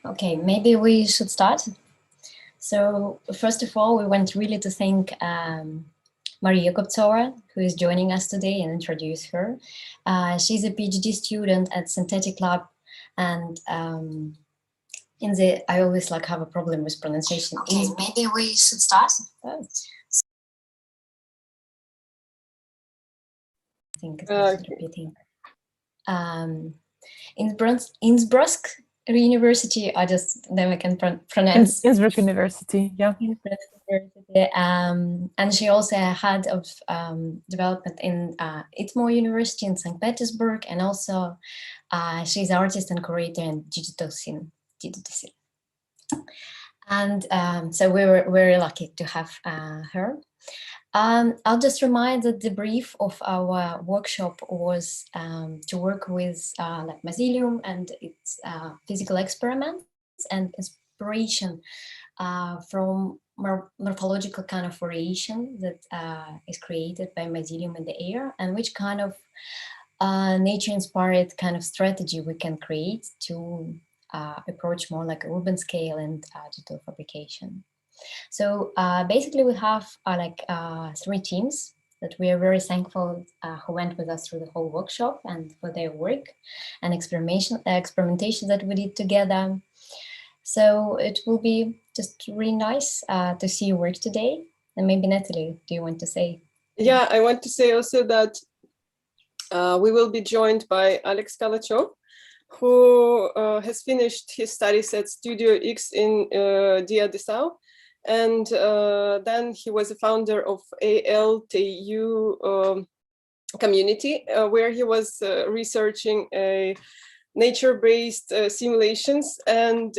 Okay, maybe we should start. So first of all, we want really to thank Maria Koptsova, who is joining us today, and introduce her. She's a PhD student at Synthetic Lab, and I always have a problem with pronunciation. Okay, maybe we should start. I think it's repeating. Innsbruck University, I just never can pronounce. Innsbruck University, yeah. Innsbruck University, and she also head of development in ITMO University in St. Petersburg, and also she's an artist and curator in digital scene. And so we were very lucky to have her. I'll just remind that the brief of our workshop was to work with mycelium and its physical experiments and inspiration from morphological kind of variation that is created by mycelium in the air, and which kind of nature-inspired kind of strategy we can create to approach more like urban scale and digital fabrication. So basically we have 3 teams that we are very thankful who went with us through the whole workshop and for their work and experimentation that we did together. So it will be just really nice to see your work today. And maybe Natalie, do you want to say? Yeah, I want to say also that we will be joined by Alex Kalachov, who has finished his studies at Studio X in Dia-Dessau. And then he was a founder of ALTU community, where he was researching nature-based simulations, and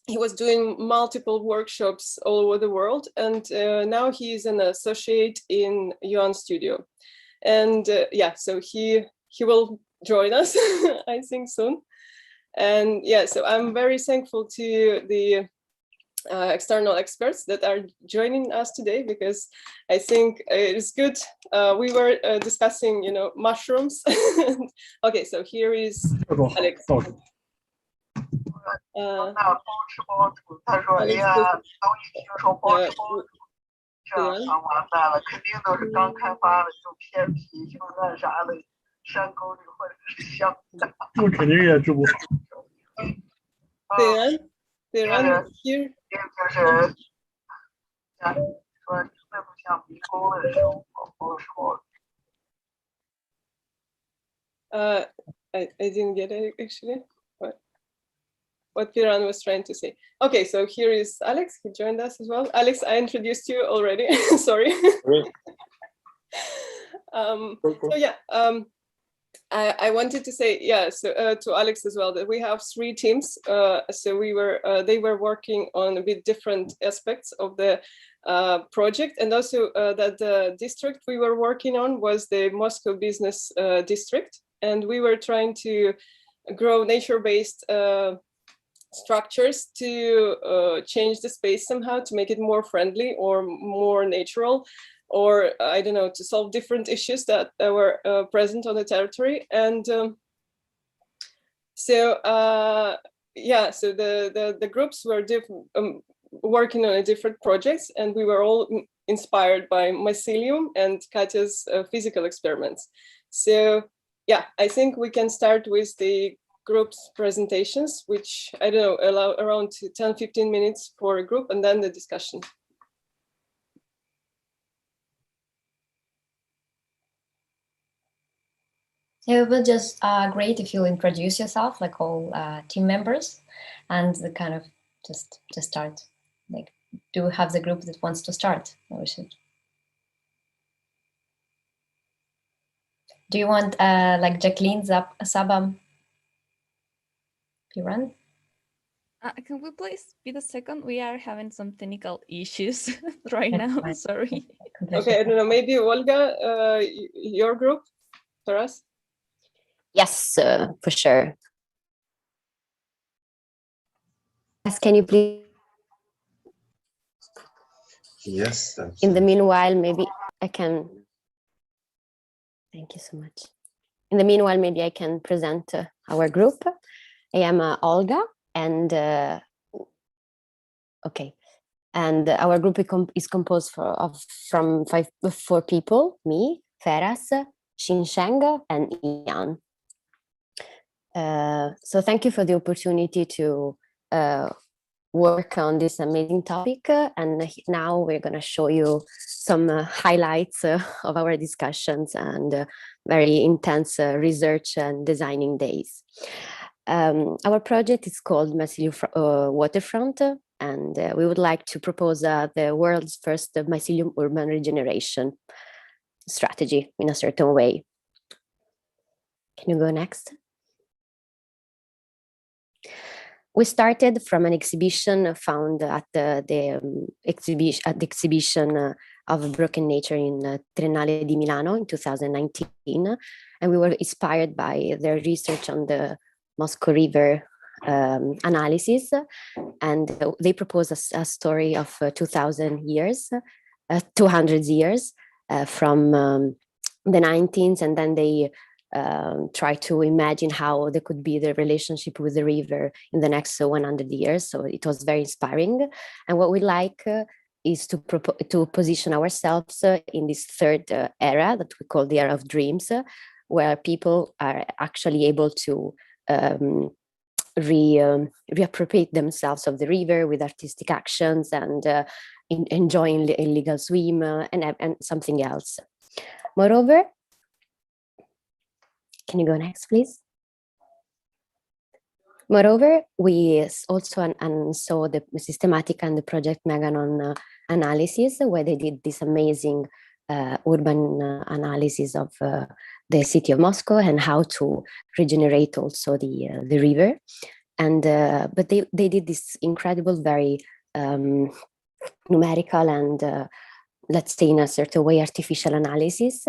he was doing multiple workshops all over the world. And now he is an associate in Yuan Studio. And yeah, so he will join us, I think, soon. And yeah, so I'm very thankful to the external experts that are joining us today, because I think it is good. We were discussing, mushrooms. Okay, so here is Alex. Here. I didn't get it actually. What Piran was trying to say. Okay, so here is Alex. He joined us as well. Alex, I introduced you already. Sorry. So yeah, I wanted to say, yeah, so to Alex as well, that we have 3 teams. So they were working on a bit different aspects of the project, and also that the district we were working on was the Moscow Business District, and we were trying to grow nature-based structures to change the space somehow, to make it more friendly or more natural, or I don't know, to solve different issues that were present on the territory. And so yeah, so the groups were working on different projects, and we were all inspired by mycelium and Katya's physical experiments. So yeah, I think we can start with the group's presentations, which I don't know, allow around 10-15 minutes for a group, and then the discussion. It would just great if you introduce yourself, like all team members, and the kind of just to start. Like, do we have the group that wants to start? Or we should. Do you want like Jacqueline, Sabam, Piran? Can we please be the second? We are having some technical issues right now. Sorry. Okay, I don't know. Maybe Olga, your group for us. Yes, for sure. Yes, can you please? Yes. In the meanwhile, maybe I can. Thank you so much. In the meanwhile, maybe I can present our group. I am Olga, And okay, and our group is composed from four people: me, Feras, Xinsheng, and Ian. So thank you for the opportunity to work on this amazing topic. And now we're going to show you some highlights of our discussions and very intense research and designing days. Our project is called Mycelium Waterfront, and we would like to propose the world's first mycelium urban regeneration strategy in a certain way. Can you go next? We started from an exhibition found at the exhibition of Broken Nature in Triennale di Milano in 2019, and we were inspired by their research on the Moscow River analysis, and they proposed a story of 200 years from the 19th, and then they try to imagine how there could be the relationship with the river in the next 100 years. So it was very inspiring. And what we like is to position ourselves in this third era that we call the era of dreams, where people are actually able to reappropriate themselves of the river with artistic actions and enjoying a legal swim and something else. Moreover, can you go next, please? Moreover, we also saw the systematic and the project Meganon analysis, where they did this amazing urban analysis of the city of Moscow and how to regenerate also the river. And but they did this incredible, very numerical and let's say in a certain way artificial analysis,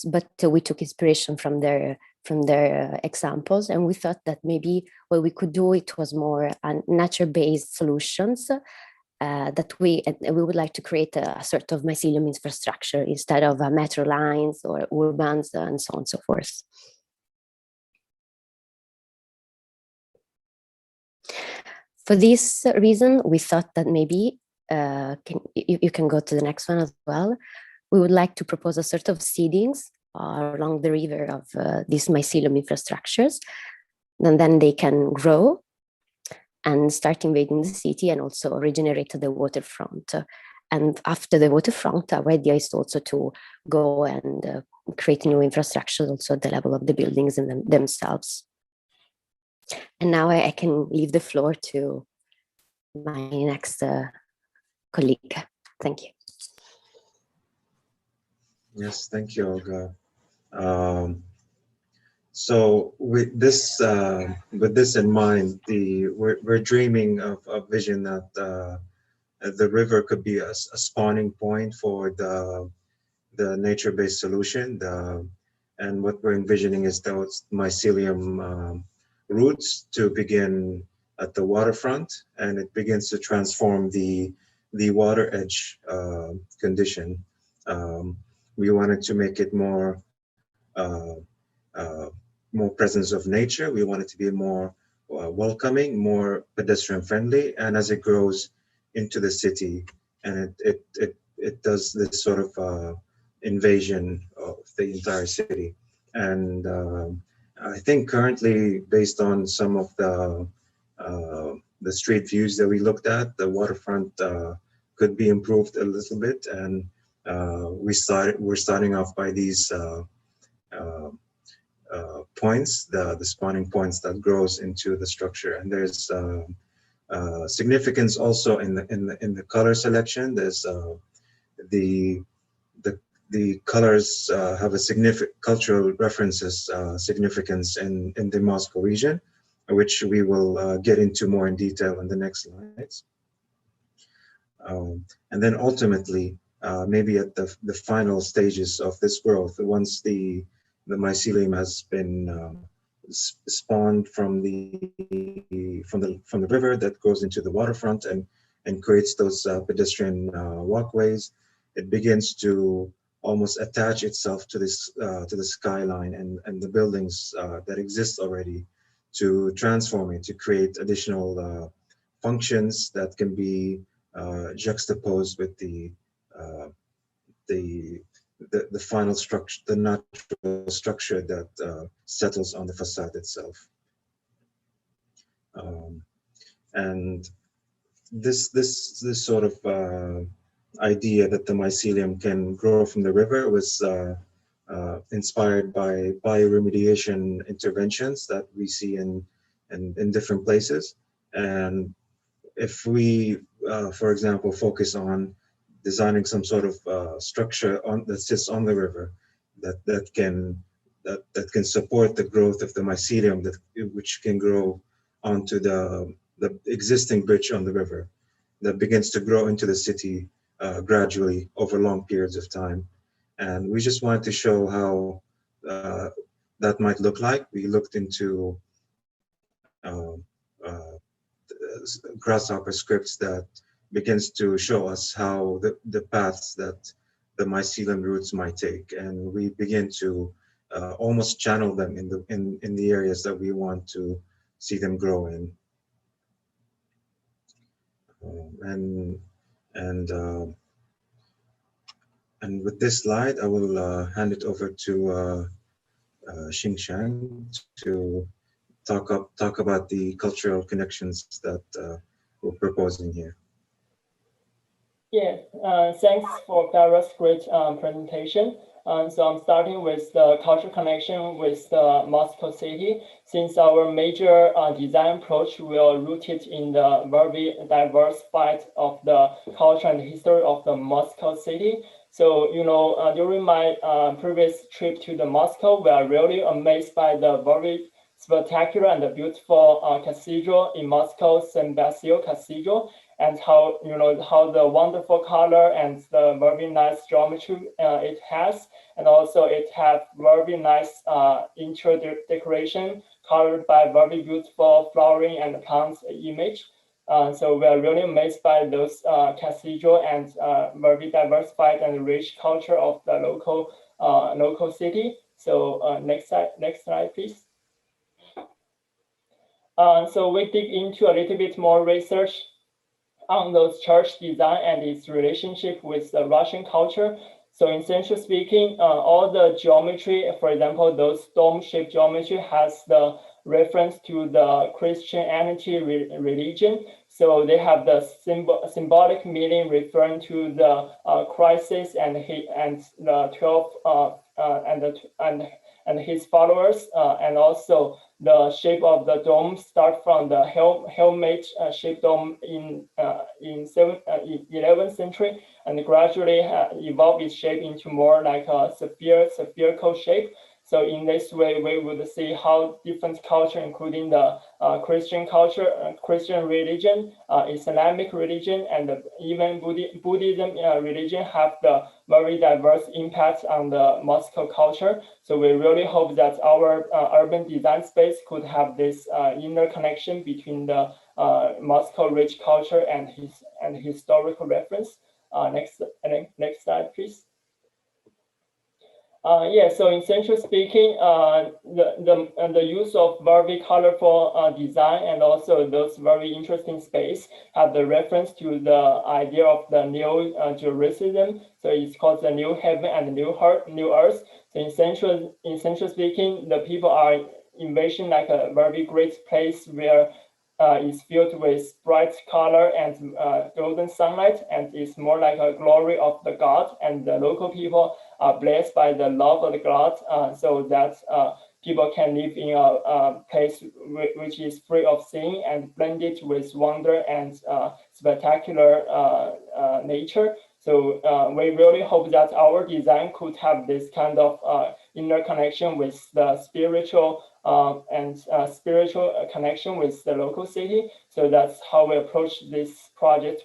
but we took inspiration from their examples, and we thought that maybe what we could do, it was more nature-based solutions that we would like to create a sort of mycelium infrastructure instead of metro lines or urbans and so on and so forth. For this reason, we thought that maybe you can go to the next one as well. We would like to propose a sort of seedings along the river of these mycelium infrastructures, and then they can grow and start invading the city and also regenerate the waterfront. And after the waterfront, our idea is also to go and create new infrastructure also at the level of the buildings in themselves. And now I can leave the floor to my next colleague. Thank you. Yes, thank you, Olga. So with this in mind, we're dreaming of a vision that the river could be a spawning point for the nature-based solution. And what we're envisioning is those mycelium roots to begin at the waterfront, and it begins to transform the water edge condition. We wanted to make it more presence of nature. We want it to be more welcoming, more pedestrian friendly, and as it grows into the city, and it does this sort of invasion of the entire city. And I think currently, based on some of the street views that we looked at, the waterfront could be improved a little bit, and we're starting off by these points, the spawning points that grows into the structure. And there's significance also in the color selection. There's the colors have a significant cultural references significance in the Moscow region, which we will get into more in detail in the next slides. And then ultimately, maybe at the final stages of this growth, once the mycelium has been spawned from the river that goes into the waterfront and creates those pedestrian walkways, it begins to almost attach itself to this to the skyline and the buildings that exist already to transform it, to create additional functions that can be juxtaposed with uh, the, the final structure, the natural structure that settles on the facade itself. And this sort of idea that the mycelium can grow from the river was inspired by bioremediation interventions that we see in different places. And if we, for example, focus on designing some sort of structure that sits on the river that can support the growth of the mycelium, which can grow onto the existing bridge on the river, that begins to grow into the city gradually over long periods of time. And we just wanted to show how that might look like. We looked into grasshopper scripts that begins to show us how the paths that the mycelium roots might take, and we begin to almost channel them in the areas that we want to see them grow in. And and with this slide, I will hand it over to Xing Shang to talk about the cultural connections that we're proposing here. Yeah, thanks for Clara's great presentation. So I'm starting with the cultural connection with the Moscow city. Since our major design approach will rooted in the very diversified of the culture and history of the Moscow city. So, you know, during my previous trip to the Moscow, we are really amazed by the very spectacular and beautiful cathedral in Moscow, St. Basil Cathedral, and how, you know, how the wonderful color and the very nice geometry it has. And also it has very nice interior decoration colored by very beautiful flowering and plants image. So we are really amazed by those cathedral and very diversified and rich culture of the local city. So next slide, please. So we dig into a little bit more research on those church design and its relationship with the Russian culture. So essentially speaking, all the geometry, for example, those dome-shaped geometry has the reference to the Christianity religion. So they have the symbolic meaning referring to the crisis and the 12 and his followers, and also the shape of the dome start from the helmet shaped dome in 11th century, and gradually evolve its shape into more like a spherical shape. So in this way, we would see how different culture, including the Christian culture, Christian religion, Islamic religion, and even Buddhism religion have the very diverse impact on the Moscow culture. So we really hope that our urban design space could have this inner connection between the Moscow rich culture and historical reference. Next slide, please. Yeah, so essentially speaking, the use of very colorful design and also those very interesting space have the reference to the idea of the new Jerusalem. So it's called the new heaven and new earth. So essentially speaking, the people are envisioning like a very great place where is filled with bright color and golden sunlight, and it's more like a glory of the God, and the local people are blessed by the love of the God, so that people can live in a place which is free of sin and blended with wonder and spectacular nature. So we really hope that our design could have this kind of inner connection with the spiritual spiritual connection with the local city. So that's how we approach this project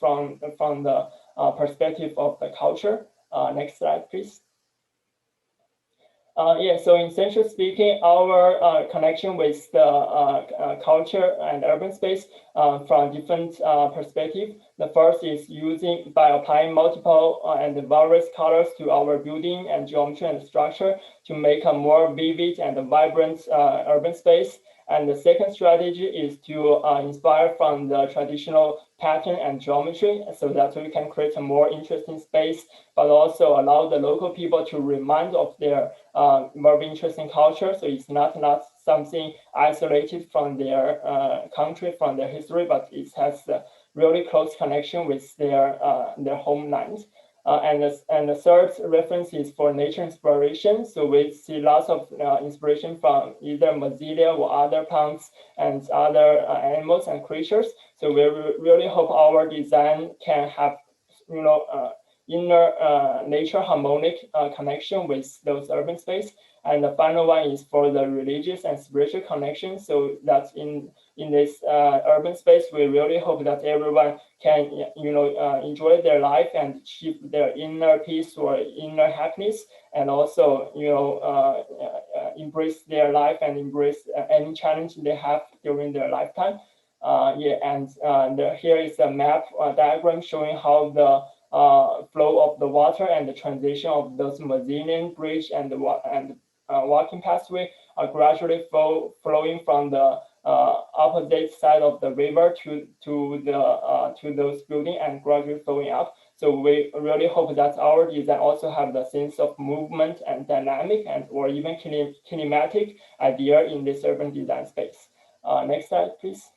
from the perspective of the culture. Next slide, please. Yeah, so essentially speaking, our connection with the culture and urban space from different perspectives. The first is by applying multiple and various colors to our building and geometry and structure to make a more vivid and vibrant urban space. And the second strategy is to inspire from the traditional pattern and geometry so that we can create a more interesting space, but also allow the local people to remind of their very interesting culture. So it's not something isolated from their country, from their history, but it has a really close connection with their homeland. And the third reference is for nature inspiration. So we see lots of inspiration from either mycelia or other plants and other animals and creatures. So we really hope our design can have, inner nature harmonic connection with those urban space. And the final one is for the religious and spiritual connection. So that in this urban space, we really hope that everyone can, enjoy their life and achieve their inner peace or inner happiness, and also, embrace their life and embrace any challenge they have during their lifetime. Here is a map diagram showing how the flow of the water and the transition of those mycelium bridge and walking pathway are gradually flowing from the opposite side of the river to those buildings and gradually flowing up. So we really hope that our design also have the sense of movement and dynamic and or even kinematic idea in this urban design space. Next slide, please.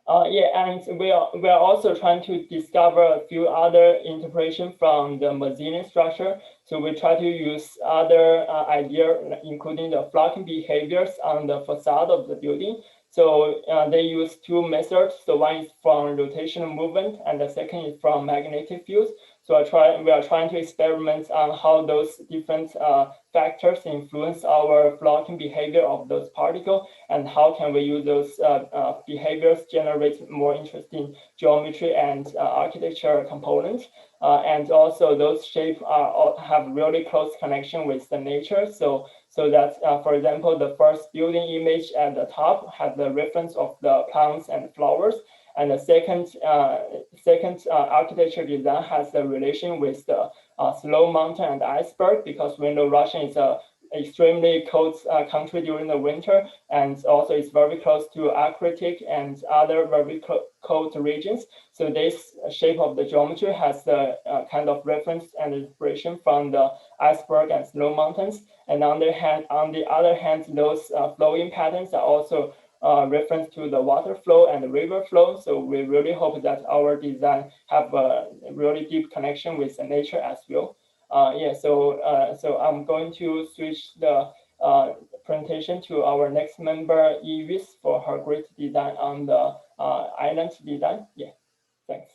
And we are also trying to discover a few other interpretation from the mycelium structure. So we try to use other idea, including the flocking behaviors on the facade of the building. So they use two methods. So one is from rotational movement, and the second is from magnetic fields. So we are trying to experiment on how those different factors influence our flocking behavior of those particles, and how can we use those behaviors generate more interesting geometry and architecture components. And also those shapes have really close connection with the nature. So that, for example, the first building image at the top has the reference of the plants and flowers. And the second architecture design has the relation with the snow mountain and iceberg, because we know Russia is a extremely cold country during the winter, and also it's very close to Arctic and other very cold regions. So this shape of the geometry has the kind of reference and inspiration from the iceberg and snow mountains. And on the other hand, those flowing patterns are also reference to the water flow and the river flow. So we really hope that our design have a really deep connection with the nature as well. So I'm going to switch the presentation to our next member, Evis, for her great design on the island design. Yeah, thanks.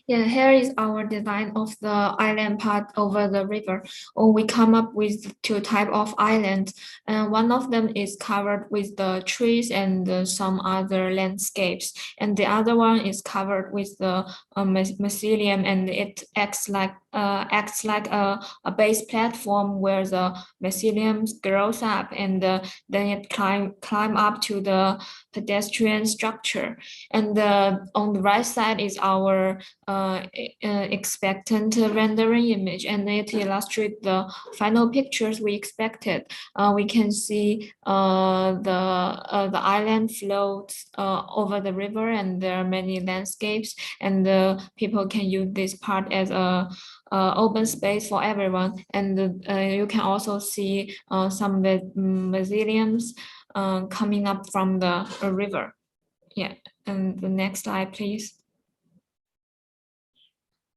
Yeah, here is our design of the island part over the river. We come up with two types of islands, and one of them is covered with the trees and some other landscapes, and the other one is covered with the mycelium, and it acts like a base platform where the mycelium grows up, and then it climb up to the pedestrian structure. And on the right side is our expectant rendering image, and it illustrates the final pictures we expected. We can see the island floats over the river, and there are many landscapes, and people can use this part as a open space for everyone. And you can also see some myceliums coming up from the river. Yeah, and the next slide, please.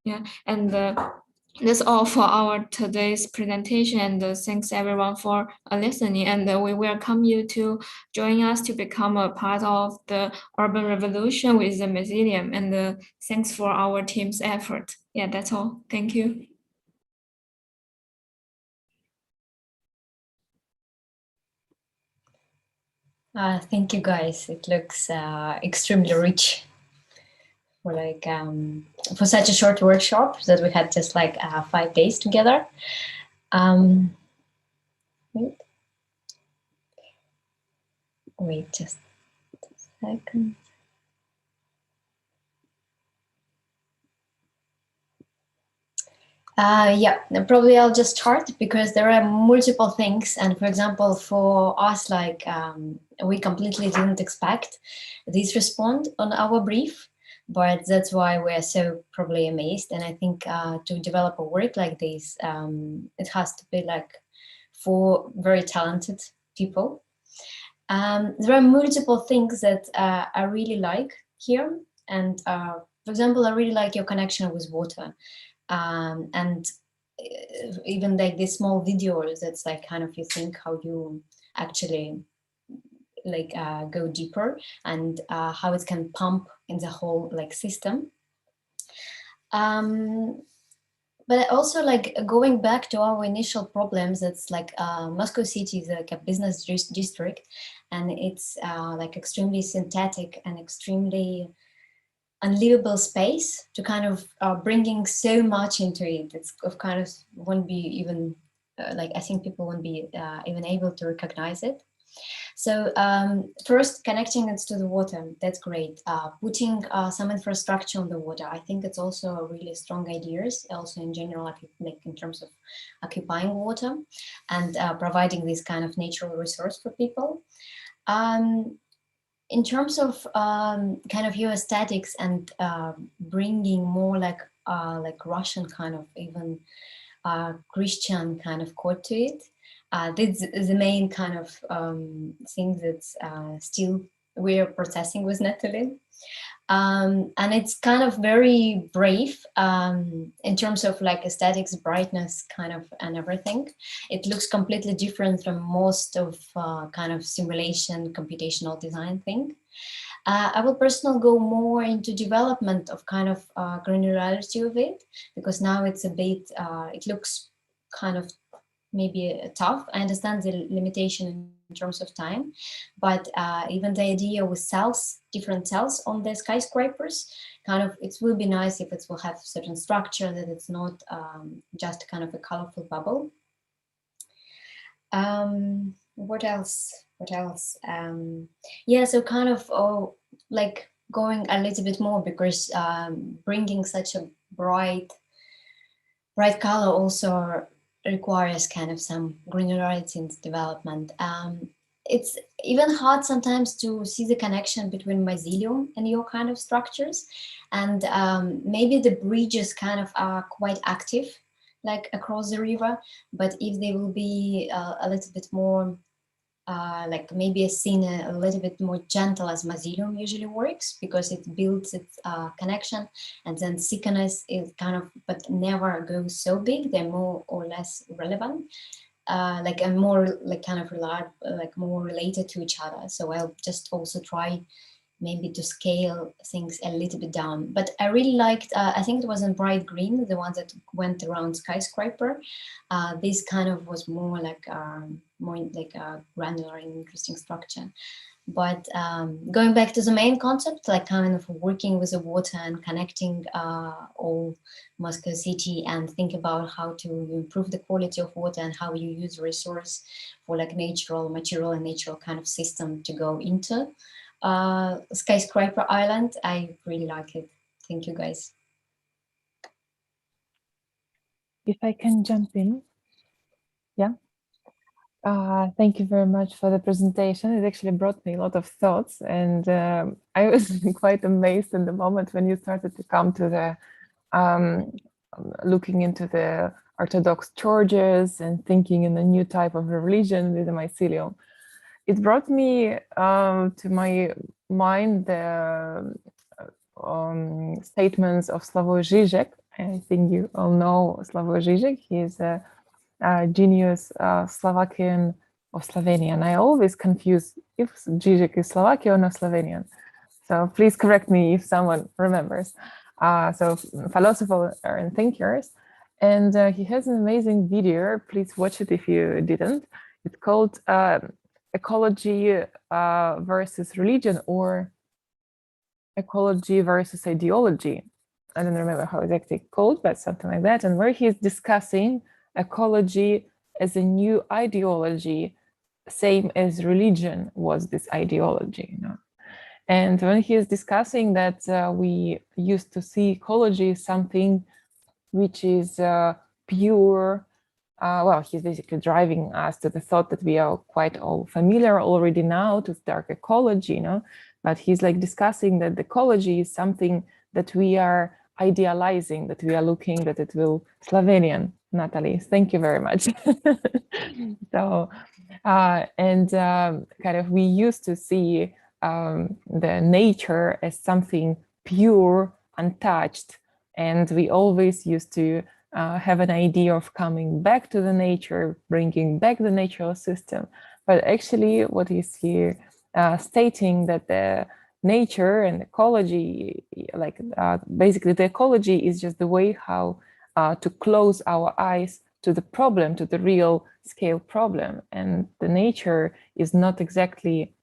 Yeah, and that's all for our today's presentation, and thanks everyone for listening, and we welcome you to join us to become a part of the urban revolution with the mycelium, and thanks for our team's effort. Yeah, that's all. Thank you. Thank you, guys. It looks extremely rich for for such a short workshop that we had just 5 days together. Wait just a second. Yeah, probably I'll just start because there are multiple things. And for example, for us, like we completely didn't expect this response on our brief, but that's why we're so probably amazed. And I think to develop a work like this, it has to be like for very talented people. There are multiple things that I really like here. And for example, I really like your connection with water. And even like this small videos, that's like kind of you think how you actually like go deeper and how it can pump in the whole like system. But also like going back to our initial problems, it's like Moscow City is like a business district, and it's like extremely synthetic and extremely unlivable space to kind of bringing so much into it. It's of kind of won't be even like I think people won't be even able to recognize it. So first, connecting it to the water, that's great. Putting some infrastructure on the water, I think it's also a really strong ideas, also in general, like in terms of occupying water and providing this kind of natural resource for people. In terms of kind of geoaesthetics and bringing more like Russian kind of even Christian kind of core to it, this is the main kind of thing that's still we're processing with Natalie. And it's kind of very brave in terms of like aesthetics, brightness, kind of, and everything. It looks completely different from most of kind of simulation, computational design thing. I will personally go more into development of kind of granularity of it, because now it's a bit, it looks kind of maybe tough. I understand the limitation in terms of time, but even the idea with cells, different cells on the skyscrapers, kind of, it will be nice if it will have certain structure, that it's not just kind of a colorful bubble. What else? What else? Yeah, so kind of like going a little bit more, because bringing such a bright color also requires kind of some granularity in development. It's even hard sometimes to see the connection between mycelium and your kind of structures. And maybe the bridges kind of are quite active, like across the river, but if they will be a little bit more like maybe a scene a little bit more gentle, as mycelium usually works, because it builds its connection, and then thickness is kind of, but never goes so big. They're more or less relevant, like a more like kind of like more related to each other. So I'll just also try maybe to scale things a little bit down. But I really liked, I think it was in bright green, the one that went around skyscraper. This kind of was more like a granular and interesting structure. But going back to the main concept, like kind of working with the water and connecting all Moscow City, and think about how to improve the quality of water and how you use resource for like natural material and natural kind of system to go into skyscraper island. I really like it. Thank you, guys. If I can jump in. Yeah. Thank you very much for the presentation. It actually brought me a lot of thoughts, and I was quite amazed in the moment when you started to come to the looking into the Orthodox churches and thinking in a new type of religion with the mycelium. It brought me to my mind the statements of Slavoj Žižek. I think you all know Slavoj Žižek. He is a genius Slovakian of Slovenian. I always confuse if Žižek is Slovakian or Slovenian. So please correct me if someone remembers. So philosopher and thinkers. And he has an amazing video. Please watch it if you didn't. It's called Ecology versus Religion, or Ecology versus Ideology. I don't remember how exactly called, but something like that. And where he's discussing ecology as a new ideology, same as religion was this ideology, you know. And when he is discussing that we used to see ecology as something which is pure. Well, he's basically driving us to the thought that we are quite all familiar already now to dark ecology, you know, but he's like discussing that the ecology is something that we are idealizing, that we are looking that it will Slovenian, Natalie, thank you very much. So, kind of we used to see the nature as something pure, untouched, and we always used to have an idea of coming back to the nature, bringing back the natural system. But actually what is here stating that the nature and ecology, like basically the ecology is just the way how to close our eyes to the problem, to the real scale problem. And the nature is not exactly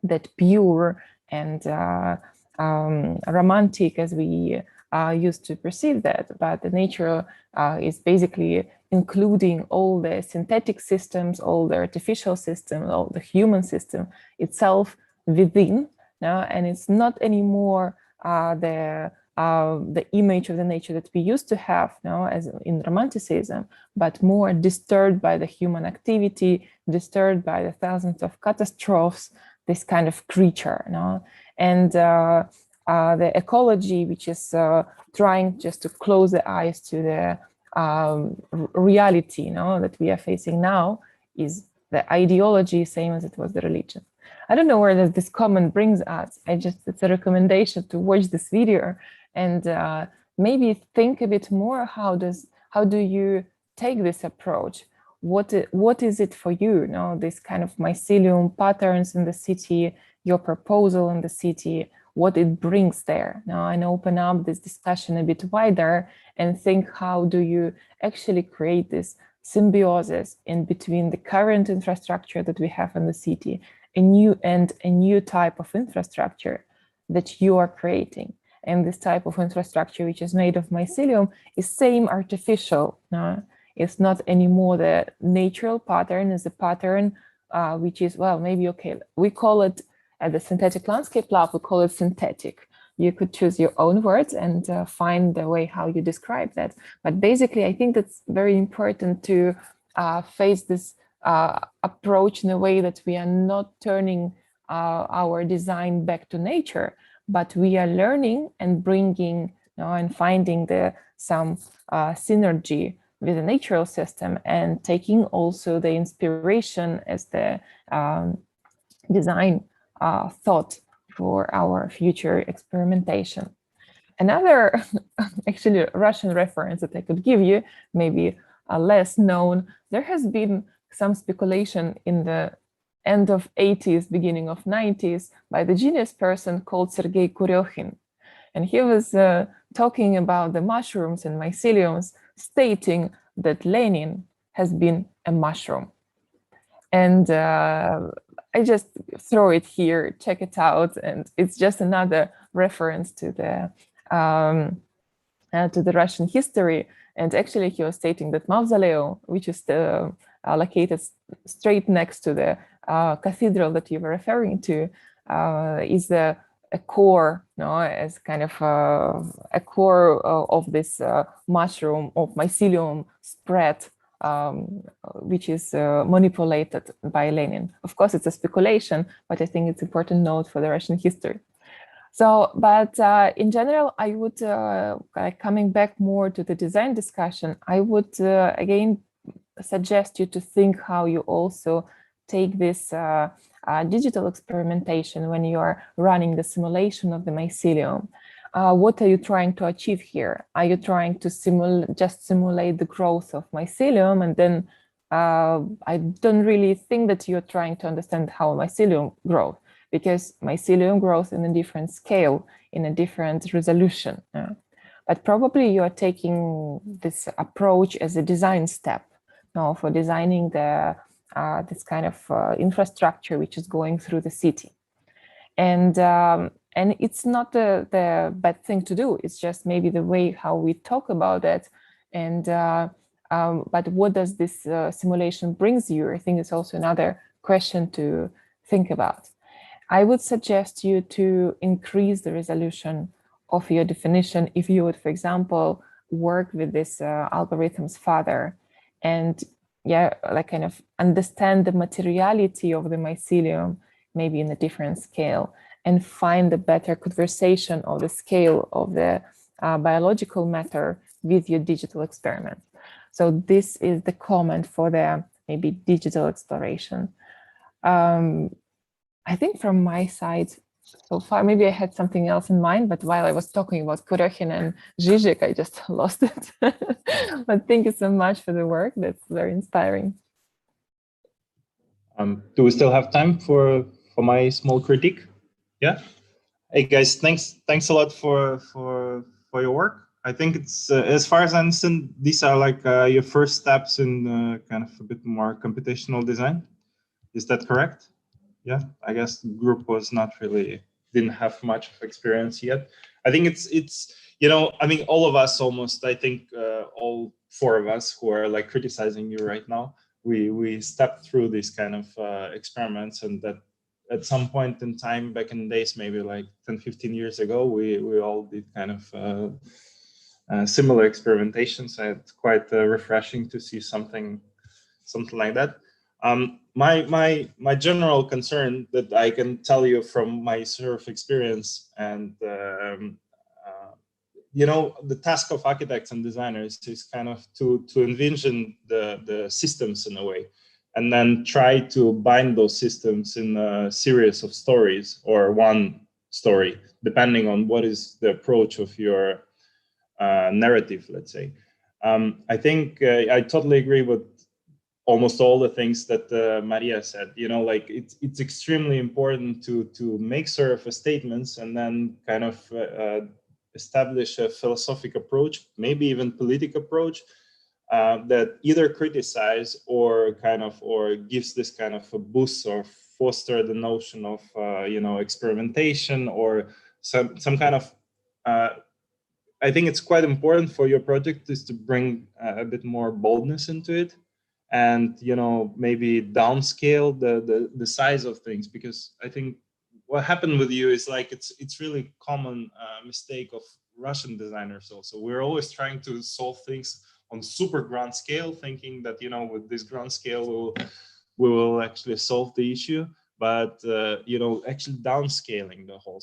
that pure and romantic as we used to perceive that, but the nature is basically including all the synthetic systems, all the artificial systems, all the human system itself within, and it's not anymore the image of the nature that we used to have as in romanticism, but more disturbed by the human activity, disturbed by the thousands of catastrophes, this kind of creature, and the ecology, which is trying just to close the eyes to the reality, that we are facing now, is the ideology, same as it was the religion. I don't know where this comment brings us. It's a recommendation to watch this video and maybe think a bit more. How do you take this approach? What is it for you? This kind of mycelium patterns in the city, your proposal in the city, what it brings there and open up this discussion a bit wider and think, how do you actually create this symbiosis in between the current infrastructure that we have in the city, a new type of infrastructure that you are creating. And this type of infrastructure, which is made of mycelium, is same artificial. It's not anymore the natural pattern, is a pattern which is, well, maybe, okay, we call it at the Synthetic Landscape Lab, we call it synthetic. You could choose your own words and find the way how you describe that. But basically, I think that's very important to face this approach in a way that we are not turning our design back to nature, but we are learning and bringing and finding some synergy with the natural system and taking also the inspiration as the design thought for our future experimentation. Another actually Russian reference that I could give you, maybe less known, there has been some speculation in the end of 80s, beginning of 90s by the genius person called Sergei Kuryokhin. And he was talking about the mushrooms and myceliums, stating that Lenin has been a mushroom. And I just throw it here, check it out, and it's just another reference to the Russian history. And actually, he was stating that Mausoleum, which is located straight next to the cathedral that you were referring to, is a core, as kind of a core of this mushroom of mycelium spread, which is manipulated by Lenin. Of course, it's a speculation, but I think it's an important note for the Russian history. So, but in general, I would, coming back more to the design discussion, I would again suggest you to think how you also take this digital experimentation when you are running the simulation of the mycelium. What are you trying to achieve here? Are you trying to simulate the growth of mycelium? And then I don't really think that you're trying to understand how mycelium grows, because mycelium grows in a different scale, in a different resolution. But probably you are taking this approach as a design step for designing the this kind of infrastructure which is going through the city. And it's not the bad thing to do. It's just maybe the way how we talk about it. And but what does this simulation brings you? I think it's also another question to think about. I would suggest you to increase the resolution of your definition. If you would, for example, work with these algorithms further, and yeah, like kind of understand the materiality of the mycelium, maybe in a different scale, and find a better conversation of the scale of the biological matter with your digital experiment. So this is the comment for the maybe digital exploration. I think from my side, so far, maybe I had something else in mind, but while I was talking about Kurechin and Žižek, I just lost it. But thank you so much for the work. That's very inspiring. Do we still have time for my small critique? Yeah. Hey guys, thanks a lot for your work. I think it's as far as I understand, these are like your first steps in kind of a bit more computational design. Is that correct? Yeah, I guess the group was not really, didn't have much of experience yet. I think it's you know, I mean, all of us almost, I think all four of us who are like criticizing you right now, we stepped through these kind of experiments, and that at some point in time back in the days, maybe like 10, 15 years ago, we all did kind of similar experimentations, and it's quite refreshing to see something like that. My general concern that I can tell you from my sort of experience, and you know, the task of architects and designers is kind of to envision the systems in a way, and then try to bind those systems in a series of stories or one story, depending on what is the approach of your narrative, let's say. I think I totally agree with almost all the things that Maria said. You know, like it's extremely important to make sort of statements and then kind of establish a philosophic approach, maybe even political approach, that either criticize or kind of, or gives this kind of a boost or foster the notion of you know, experimentation or some kind of I think it's quite important for your project is to bring a bit more boldness into it, and you know, maybe downscale the size of things, because I think what happened with you is like it's really common mistake of Russian designers also. We're always trying to solve things on super grand scale, thinking that, you know, with this grand scale we will actually solve the issue, but you know, actually downscaling the whole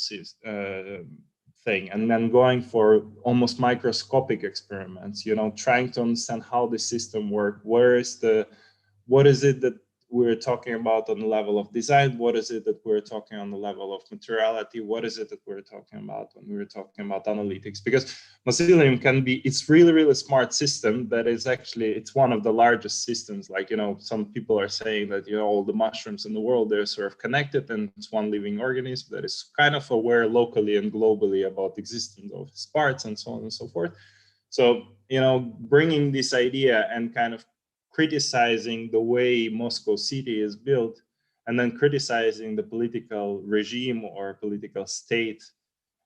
thing, and then going for almost microscopic experiments, you know, trying to understand how the system works. What is it that we're talking about on the level of design? What is it that we're talking on the level of materiality? What is it that we're talking about when we're talking about analytics? Because Mycelium can be, it's really, really smart system that is actually, it's one of the largest systems. Like, you know, some people are saying that, you know, all the mushrooms in the world, they're sort of connected, and it's one living organism that is kind of aware locally and globally about existence of its parts and so on and so forth. So, you know, bringing this idea and kind of criticizing the way Moscow city is built, and then criticizing the political regime or political state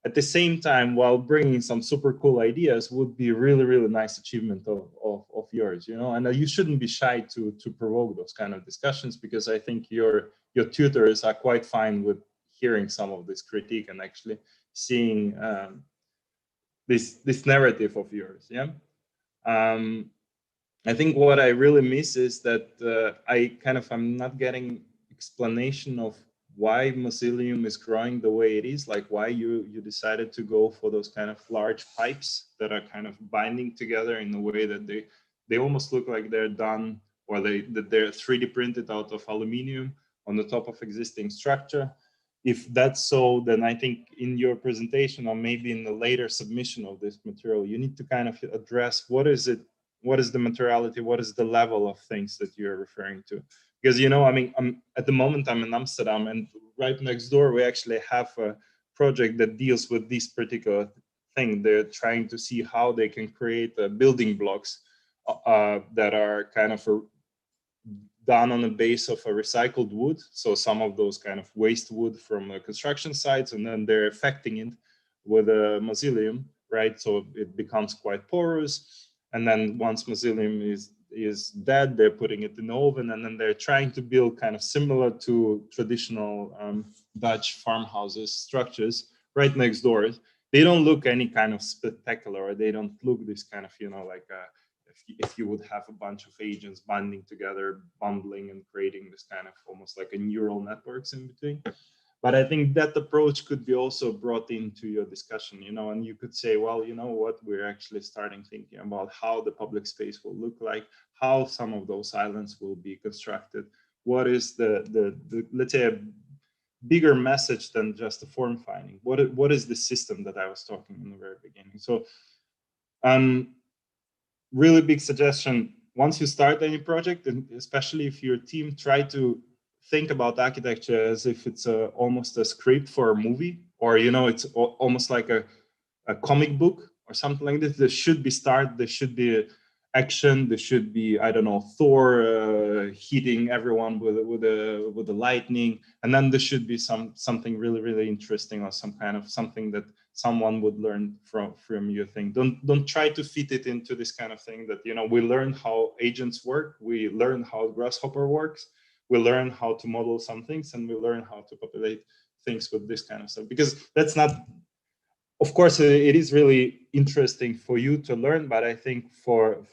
at the same time while bringing some super cool ideas would be really, really nice achievement of yours, you know. And you shouldn't be shy to provoke those kind of discussions, because I think your tutors are quite fine with hearing some of this critique and actually seeing this narrative of yours. Yeah. I think what I really miss is that I'm not getting explanation of why Mycelium is growing the way it is, like why you decided to go for those kind of large pipes that are kind of binding together in a way that they almost look like they're done, or that they're 3D printed out of aluminium on the top of existing structure. If that's so, then I think in your presentation, or maybe in the later submission of this material, you need to kind of address what is it. What is the materiality? What is the level of things that you're referring to? Because, you know, I mean, at the moment I'm in Amsterdam, and right next door we actually have a project that deals with this particular thing. They're trying to see how they can create building blocks that are kind of done on the base of a recycled wood. So some of those kind of waste wood from construction sites, and then they're affecting it with a Mycelium, right? So it becomes quite porous. And then once Mycelium is dead, they're putting it in the oven, and then they're trying to build kind of similar to traditional Dutch farmhouses structures right next door. they don't look any kind of spectacular, or they don't look this kind of, you know, like if you would have a bunch of agents binding together, bundling and creating this kind of almost like a neural networks in between. But I think that approach could be also brought into your discussion, you know, and you could say, well, you know what, we're actually starting thinking about how the public space will look like, how some of those islands will be constructed. What is the let's say, a bigger message than just a form finding? What is the system that I was talking in the very beginning? So really big suggestion, once you start any project, and especially if your team, try to think about architecture as if it's almost a script for a movie, or, you know, it's almost like a comic book or something like this. There should be start, there should be action, there should be, I don't know, Thor hitting everyone with the lightning, and then there should be something really interesting, or some kind of something that someone would learn from your thing. Don't try to fit it into this kind of thing that, you know, we learn how agents work, we learn how Grasshopper works, we learn how to model some things, and we learn how to populate things with this kind of stuff. Because that's not, of course, it is really interesting for you to learn, but I think for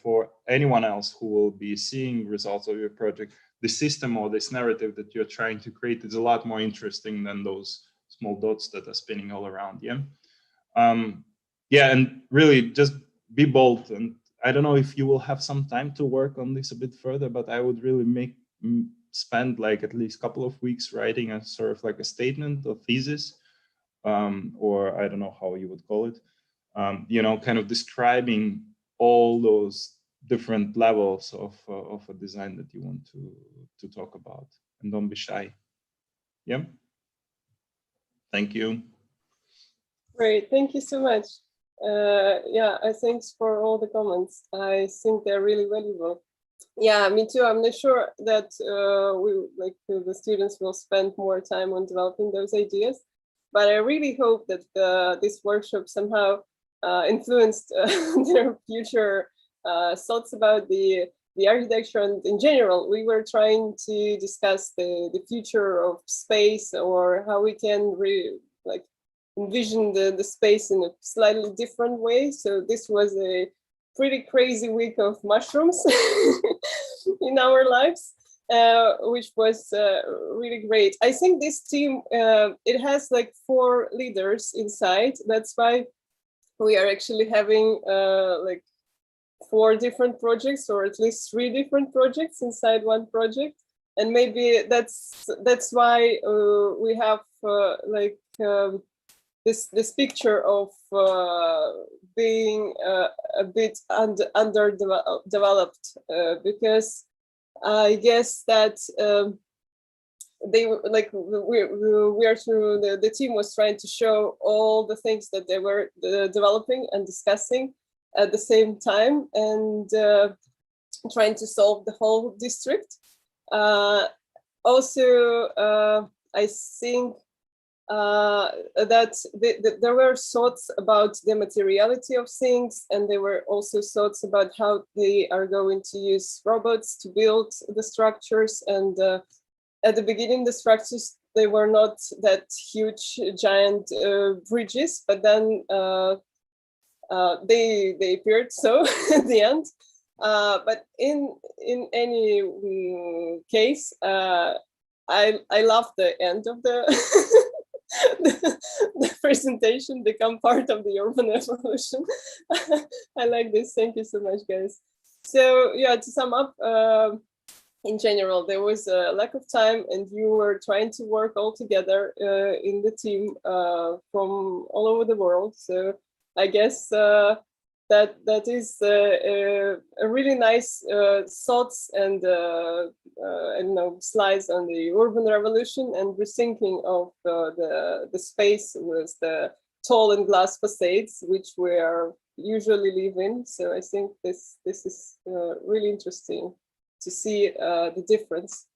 anyone else who will be seeing results of your project, the system or this narrative that you're trying to create is a lot more interesting than those small dots that are spinning all around. Yeah. Yeah, and really just be bold. And I don't know if you will have some time to work on this a bit further, but I would really spend like at least a couple of weeks writing a sort of like a statement or thesis, or I don't know how you would call it, you know, kind of describing all those different levels of a design that you want to talk about. And don't be shy. Yeah. Thank you. Great, thank you so much. Yeah, thanks for all the comments. I think they're really valuable. Yeah, me too. I'm not sure that the students will spend more time on developing those ideas, but I really hope that this workshop somehow influenced their future thoughts about the architecture. And in general, we were trying to discuss the future of space, or how we can envision the space in a slightly different way. So this was a pretty crazy week of mushrooms in our lives, which was really great. I think this team, it has like 4 leaders inside. That's why we are actually having like 4 different projects, or at least 3 different projects inside one project. And maybe that's why we have this picture of being a bit underdeveloped, because I guess that they were like the team was trying to show all the things that they were developing and discussing at the same time, and trying to solve the whole district. Also, I think that there were thoughts about the materiality of things, and there were also thoughts about how they are going to use robots to build the structures. And at the beginning, the structures, they were not that huge, giant bridges, but then they appeared so at the end. But in any case, I love the end of the the presentation, become part of the urban evolution. I like this. Thank you so much, guys. So yeah, to sum up, in general, there was a lack of time, and you were trying to work all together in the team from all over the world. So I guess that is a really nice thoughts and I don't know, slides on the urban revolution and rethinking of the space with the tall and glass facades, which we are usually live in. So I think this is really interesting to see the difference.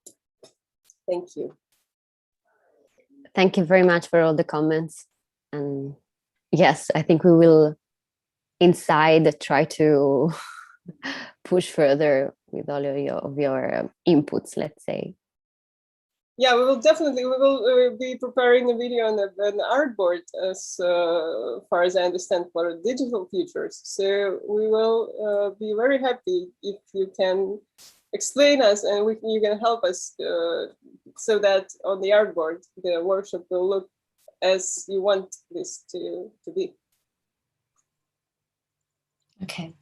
Thank you. Thank you very much for all the comments. And yes, I think we will inside try to push further with all of your inputs, let's say. yeah, we will definitely, we will be preparing a video on an artboard as far as I understand for digital futures. So we will be very happy if you can explain us and you can help us so that on the artboard, the workshop will look as you want this to be. Okay.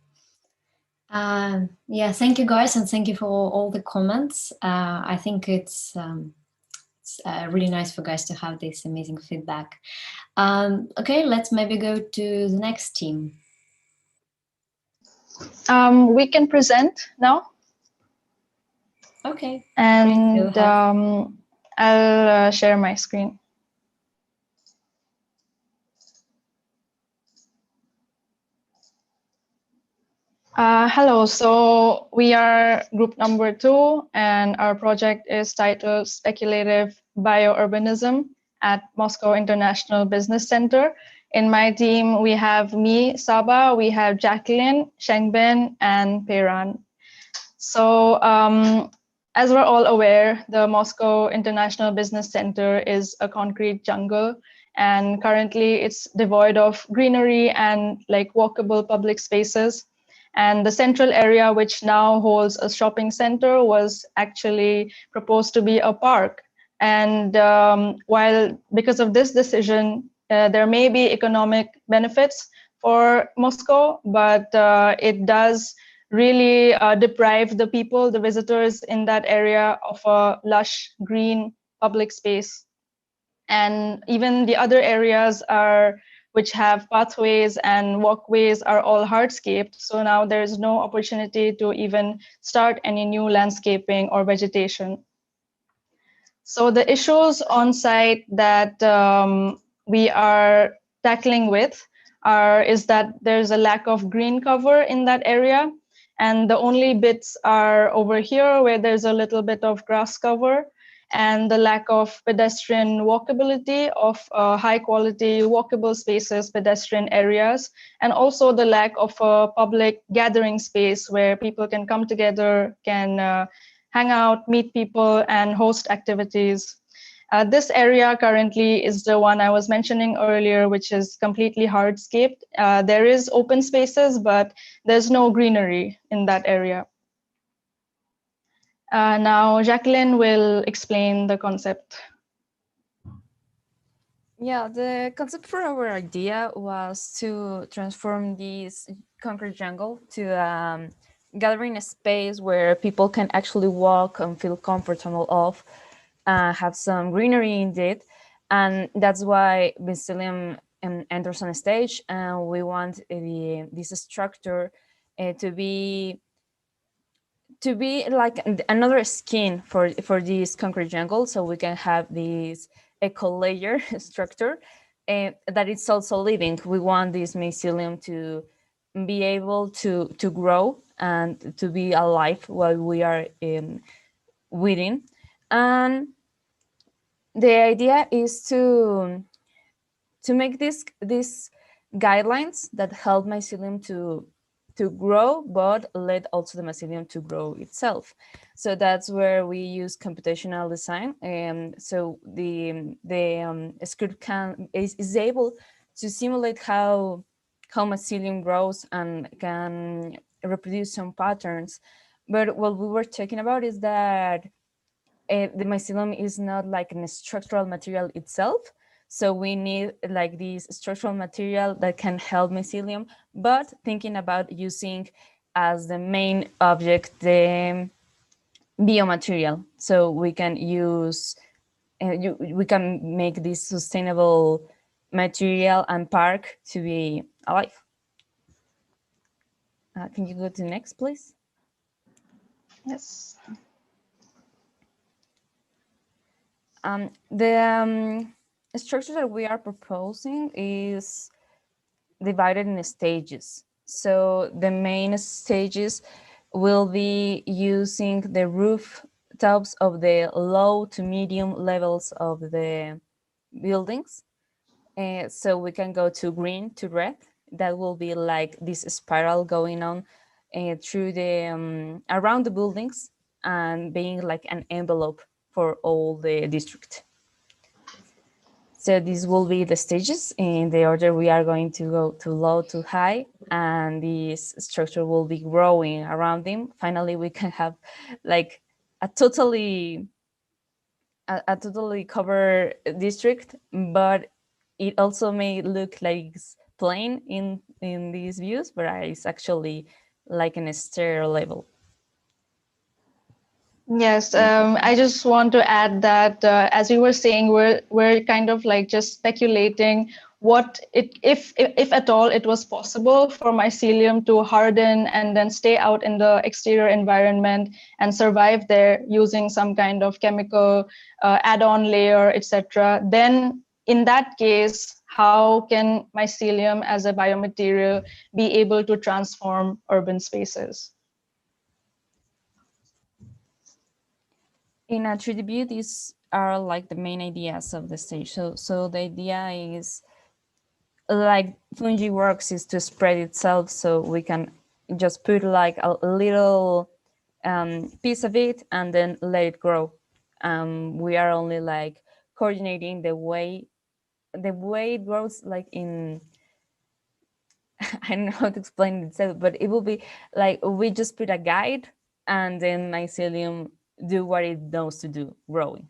Yeah, thank you guys, and thank you for all the comments. I think it's really nice for guys to have this amazing feedback. Okay, let's maybe go to the next team. We can present now. Okay. And I'll share my screen. Hello, so we are group number 2, and our project is titled Speculative Biourbanism at Moscow International Business Center. In my team, we have me, Saba, we have Jacqueline, Shengbin, and Peiran. So as we're all aware, the Moscow International Business Center is a concrete jungle, and currently it's devoid of greenery and like walkable public spaces. And the central area, which now holds a shopping center, was actually proposed to be a park. And while because of this decision, there may be economic benefits for Moscow, but it does really deprive the people, the visitors in that area, of a lush green public space. And even the other areas which have pathways and walkways are all hardscaped. So now there's no opportunity to even start any new landscaping or vegetation. So the issues on site that we are tackling with is that there's a lack of green cover in that area. And the only bits are over here where there's a little bit of grass cover, and the lack of pedestrian walkability of high quality walkable spaces, pedestrian areas, and also the lack of a public gathering space where people can come together, can hang out, meet people, and host activities. This area currently is the one I was mentioning earlier, which is completely hardscaped. There is open spaces, but there's no greenery in that area. Now, Jacqueline will explain the concept. Yeah, the concept for our idea was to transform this concrete jungle to gathering space where people can actually walk and feel comfortable of, have some greenery indeed. And that's why Mycelium enters on stage, and we want this structure to be like another skin for this concrete jungle, so we can have this eco layer structure that it's also living. We want this mycelium to be able to grow and to be alive while we are within. And the idea is to make these guidelines that help mycelium to grow, but let also the mycelium to grow itself. So that's where we use computational design. So the script is able to simulate how mycelium grows and can reproduce some patterns. But what we were talking about is that the mycelium is not like a structural material itself. So we need like this structural material that can help mycelium, but thinking about using as the main object the biomaterial. So we can use, we can make this sustainable material and park to be alive. Can you go to the next, please? Yes. The structure that we are proposing is divided in stages. So the main stages will be using the rooftops of the low to medium levels of the buildings. So we can go to green to red. That will be like this spiral going on through the around the buildings and being like an envelope for all the district. So these will be the stages in the order we are going to go to low to high, and this structure will be growing around them. Finally, we can have like a totally covered district, but it also may look like it's plain in these views, but it's actually like an stair level. Yes, I just want to add that as you were saying, we're kind of like just speculating what if at all it was possible for mycelium to harden and then stay out in the exterior environment and survive there using some kind of chemical add-on layer, etc. Then in that case, how can mycelium as a biomaterial be able to transform urban spaces? In a 3D view, these are like the main ideas of the stage. So the idea is, like fungi works, is to spread itself, so we can just put like a little piece of it and then let it grow. We are only like coordinating the way it grows, like in I don't know how to explain it, but it will be like we just put a guide and then mycelium do what it knows to do, growing.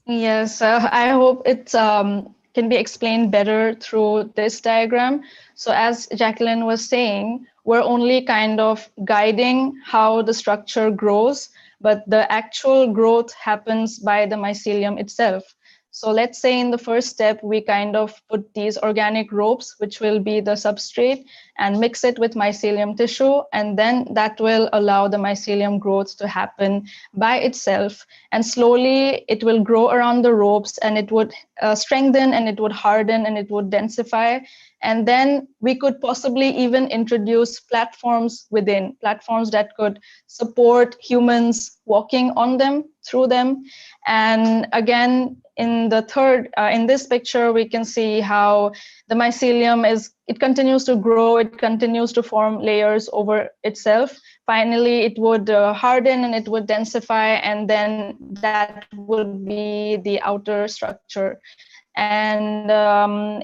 Yes, I hope it can be explained better through this diagram. So as Jacqueline was saying, we're only kind of guiding how the structure grows, but the actual growth happens by the mycelium itself. So let's say in the first step, we kind of put these organic ropes, which will be the substrate, and mix it with mycelium tissue. And then that will allow the mycelium growth to happen by itself. And slowly it will grow around the ropes, and it would strengthen, and it would harden, and it would densify. And then we could possibly even introduce platforms within, platforms that could support humans walking on them, through them. And again, in the third, in this picture, we can see how the mycelium it continues to grow, it continues to form layers over itself. Finally, it would harden and it would densify, and then that would be the outer structure. And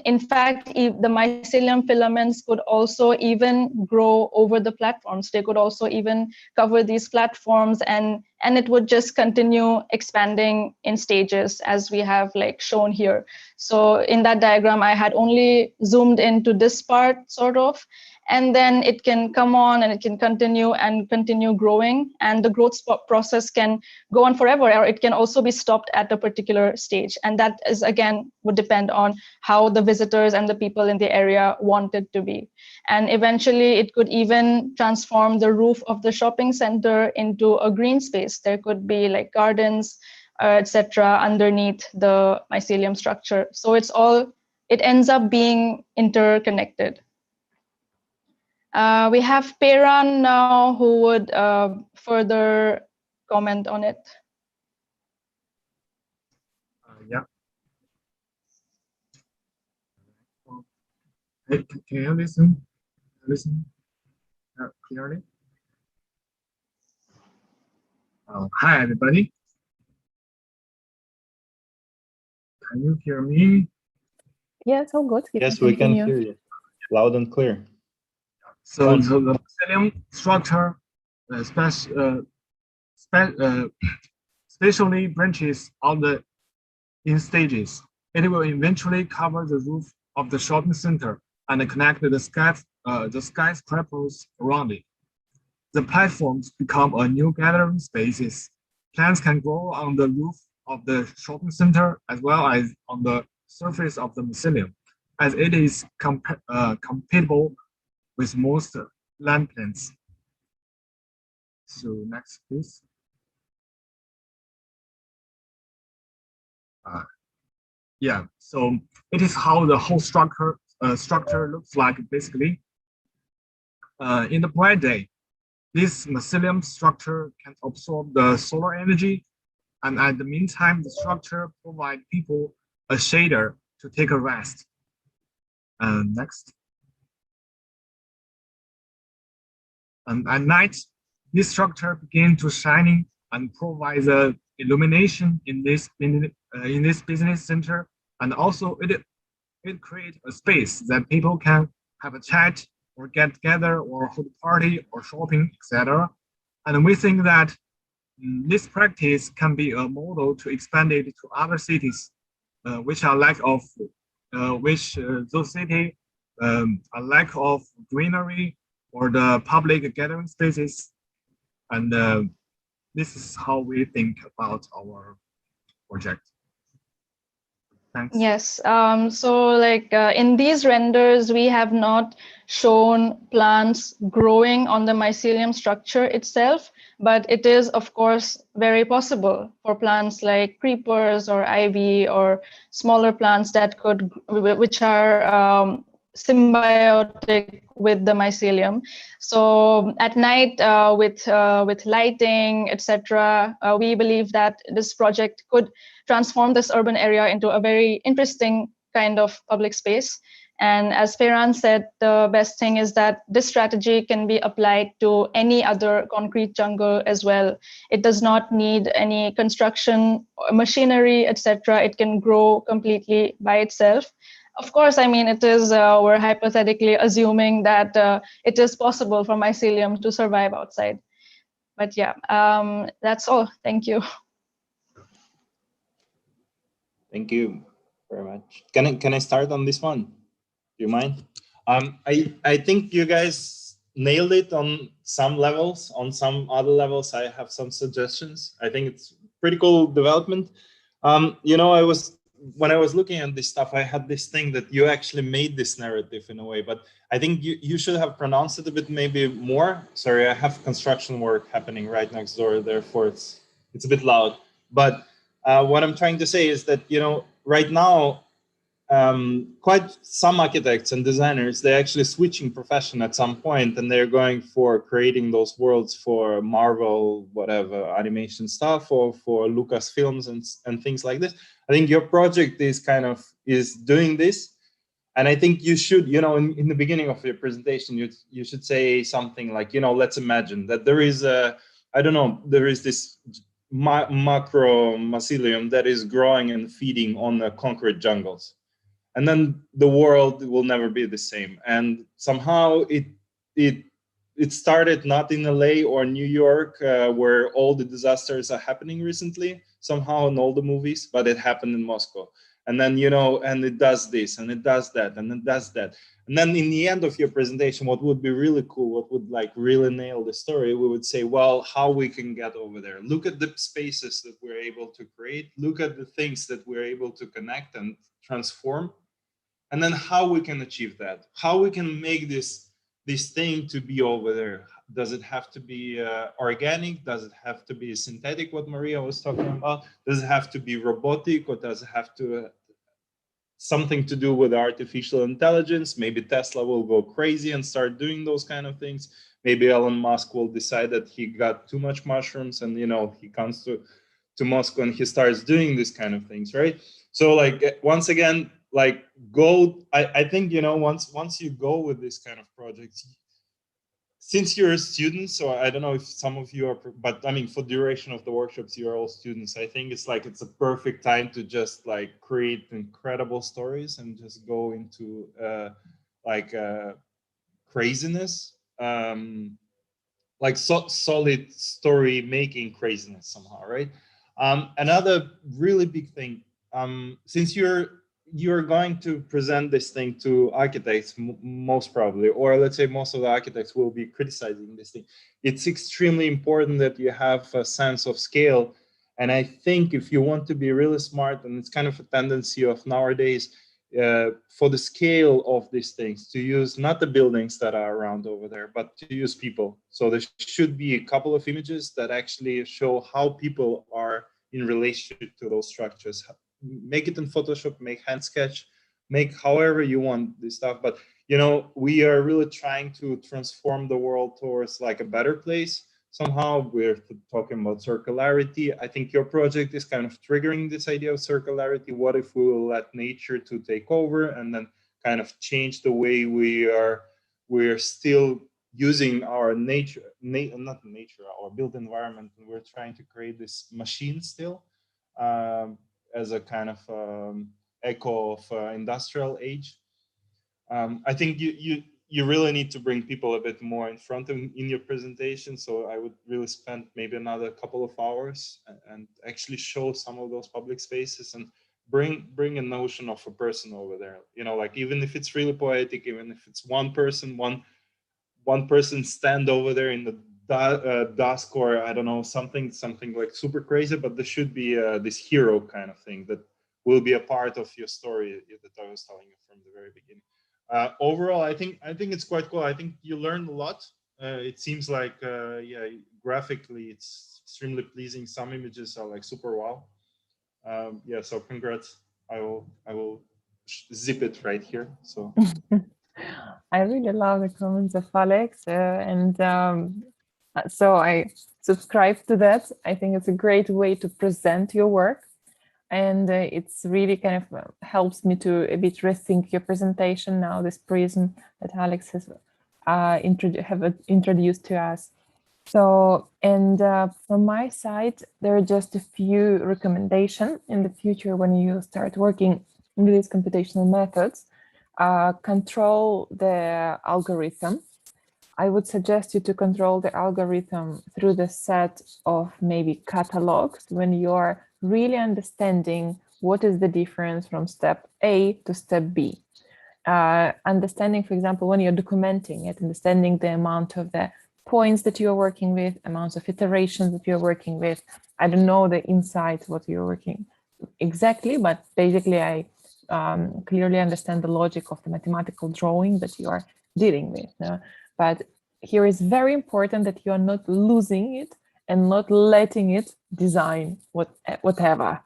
in fact, the mycelium filaments could also even grow over the platforms. They could also even cover these platforms, and it would just continue expanding in stages, as we have like shown here. So in that diagram, I had only zoomed into this part sort of, and then it can come on and it can continue growing, and the growth process can go on forever, or it can also be stopped at a particular stage. And that is, again, would depend on how the visitors and the people in the area want it to be. And eventually it could even transform the roof of the shopping center into a green space. There could be like gardens, etc., underneath the mycelium structure. So it ends up being interconnected. We have Peran now, who would further comment on it. Yeah. Hey, can you listen clearly? Hi, everybody. Can you hear me? Yes, all good. Yes, we can hear you loud and clear. So the mycelium structure, spatially branches out in stages. It will eventually cover the roof of the shopping center and connect the skyscrapers around it. The platforms become a new gathering spaces. Plants can grow on the roof of the shopping center as well as on the surface of the mycelium, as it is compatible with most land plants. So next, please. Yeah, so it is how the whole structure looks like basically. In the bright day, this mycelium structure can absorb the solar energy, and at the meantime, the structure provides people a shader to take a rest. Next. And at night, this structure begins to shining and provide the illumination in this business center, and also it creates a space that people can have a chat or get together or hold a party or shopping, etc. And we think that this practice can be a model to expand it to other cities, which are lack of those cities a lack of greenery or the public gathering spaces, and this is how we think about our project. Thanks. Yes. So like in these renders, we have not shown plants growing on the mycelium structure itself, but it is, of course, very possible for plants like creepers or ivy or smaller plants that could, which are symbiotic with the mycelium. So at night, with lighting, etc., we believe that this project could transform this urban area into a very interesting kind of public space. And as Ferran said, the best thing is that this strategy can be applied to any other concrete jungle as well. It does not need any construction, machinery, etc. It can grow completely by itself. Of course, I mean, it is, we're hypothetically assuming that it is possible for mycelium to survive outside. But yeah, that's all. Thank you. Thank you very much. Can I start on this one? Do you mind? I think you guys nailed it on some levels. On some other levels, I have some suggestions. I think it's pretty cool development. You know, when I was looking at this stuff, I had this thing that you actually made this narrative in a way, but I think you should have pronounced it a bit maybe more. Sorry, I have construction work happening right next door, therefore it's a bit loud. But what I'm trying to say is that, you know, right now, quite some architects and designers, they're actually switching profession at some point, and they're going for creating those worlds for Marvel, whatever, animation stuff, or for Lucasfilms and things like this. I think your project is doing this. And I think you should, you know, in the beginning of your presentation, you should say something like, you know, let's imagine that there is there is this macro mycelium that is growing and feeding on the concrete jungles. And then the world will never be the same. And somehow it started not in LA or New York, where all the disasters are happening recently, somehow in all the movies, but it happened in Moscow. And then, you know, and it does this, and it does that, and it does that. And then in the end of your presentation, what would be really cool, what would like really nail the story, we would say, well, how we can get over there. Look at the spaces that we're able to create. Look at the things that we're able to connect and transform. And then how we can achieve that, how we can make this thing to be over there. Does it have to be organic? Does it have to be synthetic, what Maria was talking about? Does it have to be robotic, or does it have to something to do with artificial intelligence? Maybe Tesla will go crazy and start doing those kind of things. Maybe Elon Musk will decide that he got too much mushrooms, and, you know, he comes to Moscow and he starts doing these kind of things, right? So like, once again, like I think, you know, once you go with this kind of projects, since you're a student, so I don't know if some of you are, but I mean, for duration of the workshops, you're all students. I think it's a perfect time to just like create incredible stories and just go into craziness, solid story making craziness somehow, right? Another really big thing, since you're going to present this thing to architects, most probably, or let's say most of the architects will be criticizing this thing. It's extremely important that you have a sense of scale. And I think if you want to be really smart, and it's kind of a tendency of nowadays, for the scale of these things, to use not the buildings that are around over there, but to use people. So there should be a couple of images that actually show how people are in relationship to those structures. Make it in Photoshop, make hand sketch, make however you want this stuff. But, you know, we are really trying to transform the world towards like a better place. Somehow we're talking about circularity. I think your project is kind of triggering this idea of circularity. What if we will let nature to take over and then kind of change the way we're still using our our built environment, and we're trying to create this machine still as a kind of echo of industrial age. I think you really need to bring people a bit more in front in your presentation. So I would really spend maybe another couple of hours and actually show some of those public spaces and bring a notion of a person over there. You know, like even if it's really poetic, even if it's one person stand over there in the dusk, or I don't know, something like super crazy, but there should be this hero kind of thing that will be a part of your story that I was telling you from the very beginning. Overall, I think it's quite cool. I think you learned a lot. It seems like yeah, graphically it's extremely pleasing. Some images are like super wow. Yeah, so congrats. I will zip it right here. So I really love the comments of Alex, so I subscribe to that. I think it's a great way to present your work, and it's really kind of helps me to a bit rethink your presentation now, this prism that Alex has introduced to us. So, and from my side, there are just a few recommendations in the future when you start working with these computational methods. Control the algorithm. I would suggest you to control the algorithm through the set of maybe catalogs when you're really understanding what is the difference from step A to step B. Understanding, for example, when you're documenting it, understanding the amount of the points that you're working with, amounts of iterations that you're working with. I don't know the insights, what you're working exactly, but basically I clearly understand the logic of the mathematical drawing that you are dealing with. But here is very important that you are not losing it and not letting it design whatever.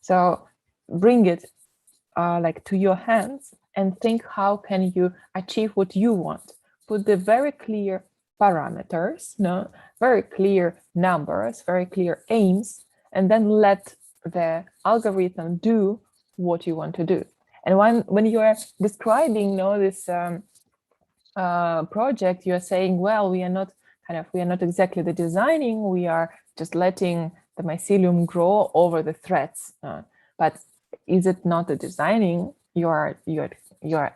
So bring it like to your hands and think, how can you achieve what you want? Put the very clear parameters, very clear numbers, very clear aims, and then let the algorithm do what you want to do. And when you are describing this project, you are saying, well, we are not exactly the designing, we are just letting the mycelium grow over the threads. But is it not the designing? You are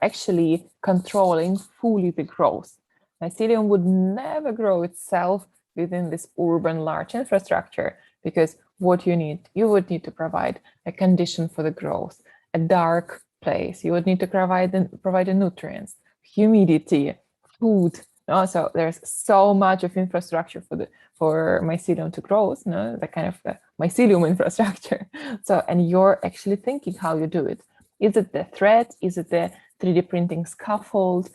actually controlling fully the growth. Mycelium would never grow itself within this urban large infrastructure, because what you would need to provide a condition for the growth, a dark place. You would need to provide the nutrients, humidity, food. So there's so much of infrastructure for mycelium to grow, the kind of mycelium infrastructure. So, and you're actually thinking how you do it. Is it the thread? Is it the 3D printing scaffold?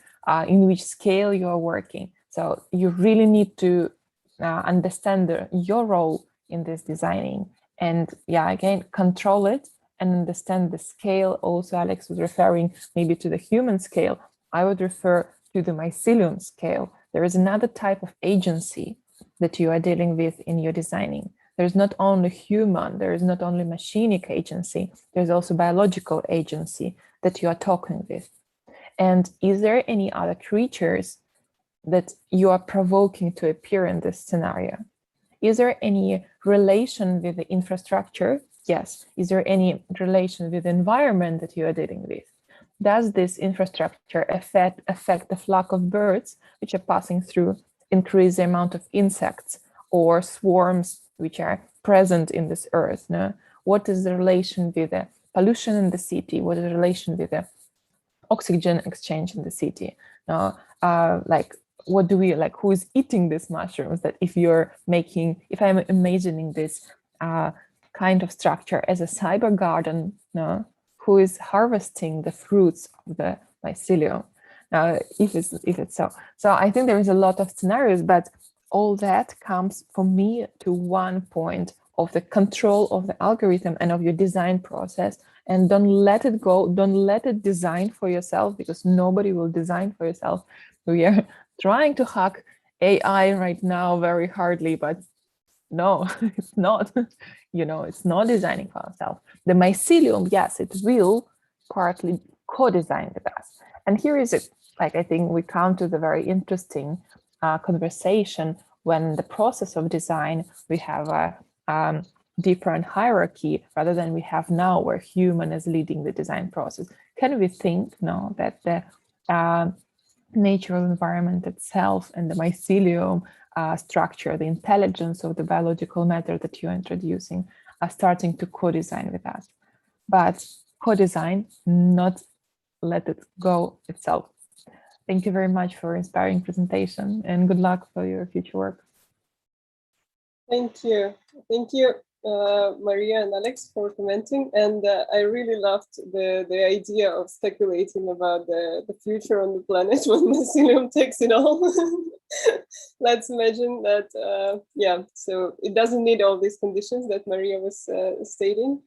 In which scale you are working? So you really need to understand your role in this designing, and yeah, again, control it and understand the scale. Also, Alex was referring maybe to the human scale. I would refer to the mycelium scale. There is another type of agency that you are dealing with in your designing. There's not only human, there is not only machinic agency, there's also biological agency that you are talking with. And is there any other creatures that you are provoking to appear in this scenario? Is there any relation with the infrastructure? Yes. Is there any relation with the environment that you are dealing with? Does this infrastructure affect the flock of birds which are passing through, increase the amount of insects or swarms which are present in this earth? No? What is the relation with the pollution in the city? What is the relation with the oxygen exchange in the city? Now, what do we like? Who is eating these mushrooms? That if I'm imagining this kind of structure as a cyber garden, who is harvesting the fruits of the mycelium? If it's so. So I think there is a lot of scenarios, but all that comes for me to one point of the control of the algorithm and of your design process. And don't let it go. Don't let it design for yourself, because nobody will design for yourself. We are trying to hack AI right now very hardly, but no, it's not. It's not designing for ourselves. The mycelium, yes, it will partly co-design with us. And here is like I think we come to the very interesting conversation when the process of design, we have a different hierarchy rather than we have now where human is leading the design process. Can we think now that the natural environment itself and the mycelium structure, the intelligence of the biological matter that you're introducing are starting to co-design with us? But co-design, not let it go itself. Thank you very much for inspiring presentation and good luck for your future work. Thank you. Thank you, Maria and Alex, for commenting. And I really loved the idea of speculating about the future on the planet when mycelium takes it all. Let's imagine that, yeah, so it doesn't need all these conditions that Maria was stating.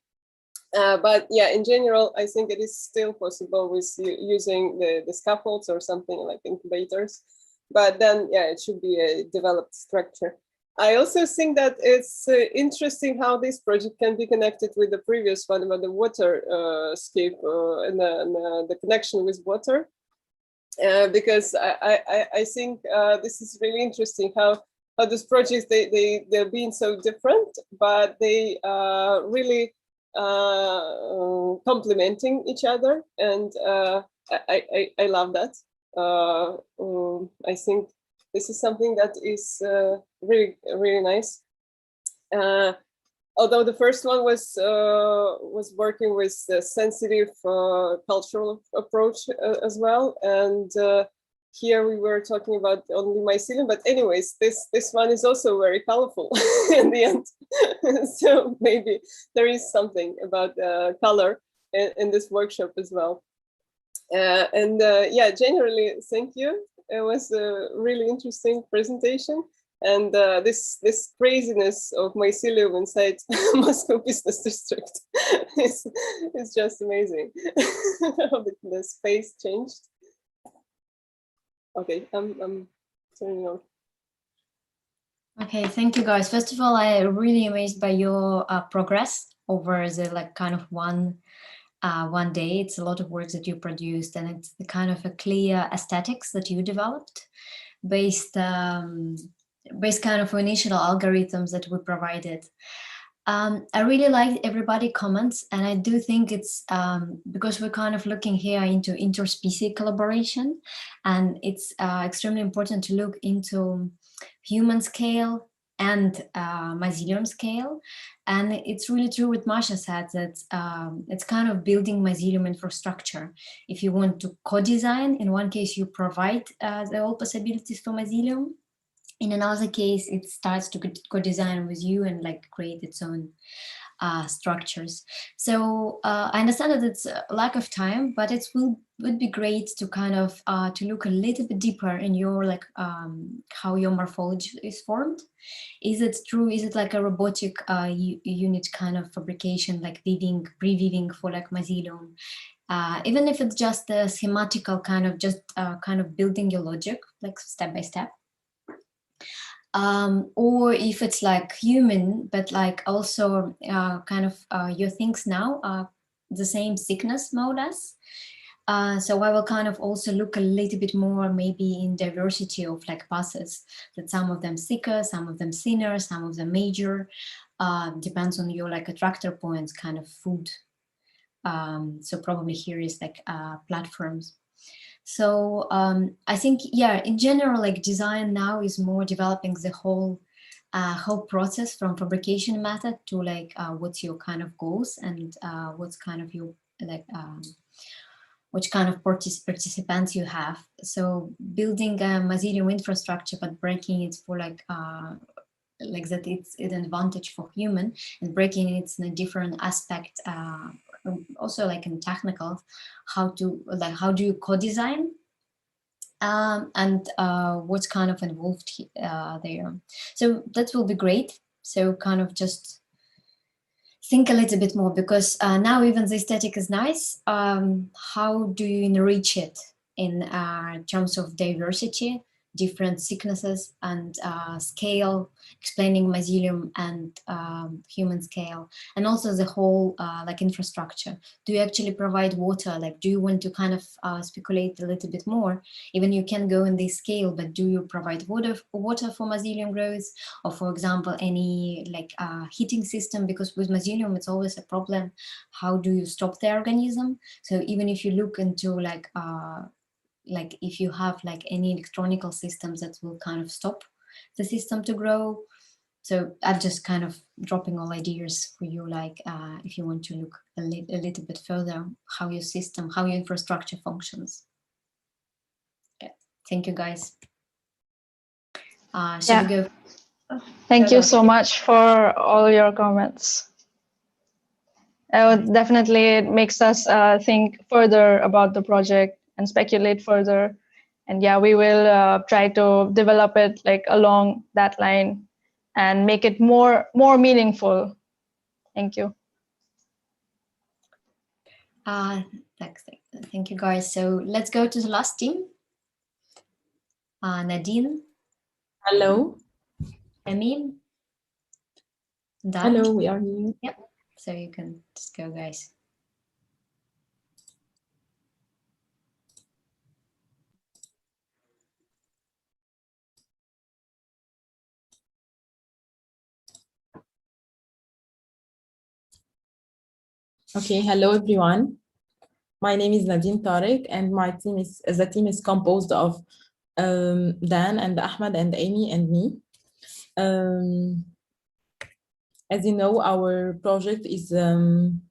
But yeah, in general, I think it is still possible with using the scaffolds or something like incubators. But then, yeah, it should be a developed structure. I also think that it's interesting how this project can be connected with the previous one about the water scape and the connection with water. Because I think this is really interesting how these projects, they're being so different, but they really complementing each other, and I love that. I think this is something that is really nice. Although the first one was working with the sensitive cultural approach as well, and here we were talking about only mycelium, but anyways, this one is also very colorful in the end. So maybe there is something about color in this workshop as well. And yeah, generally, thank you. It was a really interesting presentation. And this craziness of mycelium inside Moscow Business District is just amazing. How the space changed. Okay, I'm turning on. Okay, thank you guys. First of all, I'm really amazed by your progress over the like kind of one day. It's a lot of work that you produced, and it's the kind of a clear aesthetics that you developed based kind of initial algorithms that we provided. I really liked everybody comments, and I do think it's because we're kind of looking here into interspecies collaboration, and it's extremely important to look into human scale and mycelium scale. And it's really true what Masha said, that it's kind of building mycelium infrastructure. If you want to co-design, in one case you provide the all possibilities for mycelium. In another case, it starts to co-design with you and like create its own structures. So I understand that it's a lack of time, but it would be great to kind of to look a little bit deeper in your like how your morphology is formed. Is it true? Is it like a robotic unit kind of fabrication, like weaving, pre-weaving for like mycelium? Even if it's just a schematical kind of just kind of building your logic, like step by step. Or if it's like human, but like also kind of your things now are the same thickness more or less. So I will kind of also look a little bit more maybe in diversity of like passes, that some of them thicker, some of them thinner, some of them major, depends on your like attractor points kind of food. So probably here is like platforms. So I think, yeah, in general, like design now is more developing the whole process from fabrication method to like what's your kind of goals and what's kind of your like which kind of participants you have. So building a mycelium infrastructure, but breaking it for like that it's an advantage for human, and breaking it in a different aspect. Also like in technical, how do you co-design and what's kind of involved there. So that will be great. So kind of just think a little bit more, because now even the aesthetic is nice. How do you enrich it in terms of diversity? different thicknesses and scale, explaining mycelium and human scale, and also the whole like infrastructure. Do you actually provide water? Like, do you want to kind of speculate a little bit more? Even you can go in this scale, but do you provide water for mycelium growth? Or for example, any like heating system? Because with mycelium, it's always a problem. How do you stop the organism? So even if you look into like if you have like any electronical systems that will kind of stop the system to grow. So I'm just kind of dropping all ideas for you, like if you want to look a little bit further, how your system, how your infrastructure functions. Okay. Thank you, guys. Should we go? Thank you so much for all your comments. Definitely, it makes us think further about the project and speculate further. And yeah, we will try to develop it like along that line and make it more meaningful. Thank you. Thank you, guys. So let's go to the last team. Nadine. Hello. Emil. Hello, we are here. Yep. So you can just go, guys. Okay, hello everyone. My name is Nadine Tariq, and the team is composed of Dan and Ahmed and Amy and me. As you know, our project is in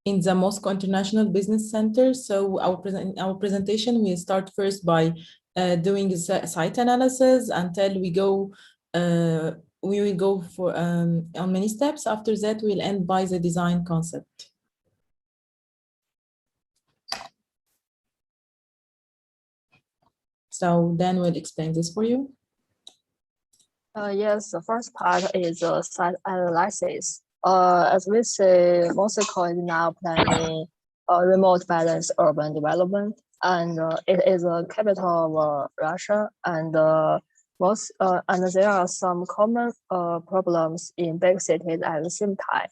the Moscow International Business Center. So our presentation, we start first by doing site analysis until we go. We will go for on many steps. After that, we'll end by the design concept. So Dan will explain this for you. Yes, the first part is site analysis. As we say, Moscow is now planning remote balanced urban development, and it is a capital of Russia, and and there are some common problems in big cities at the same time.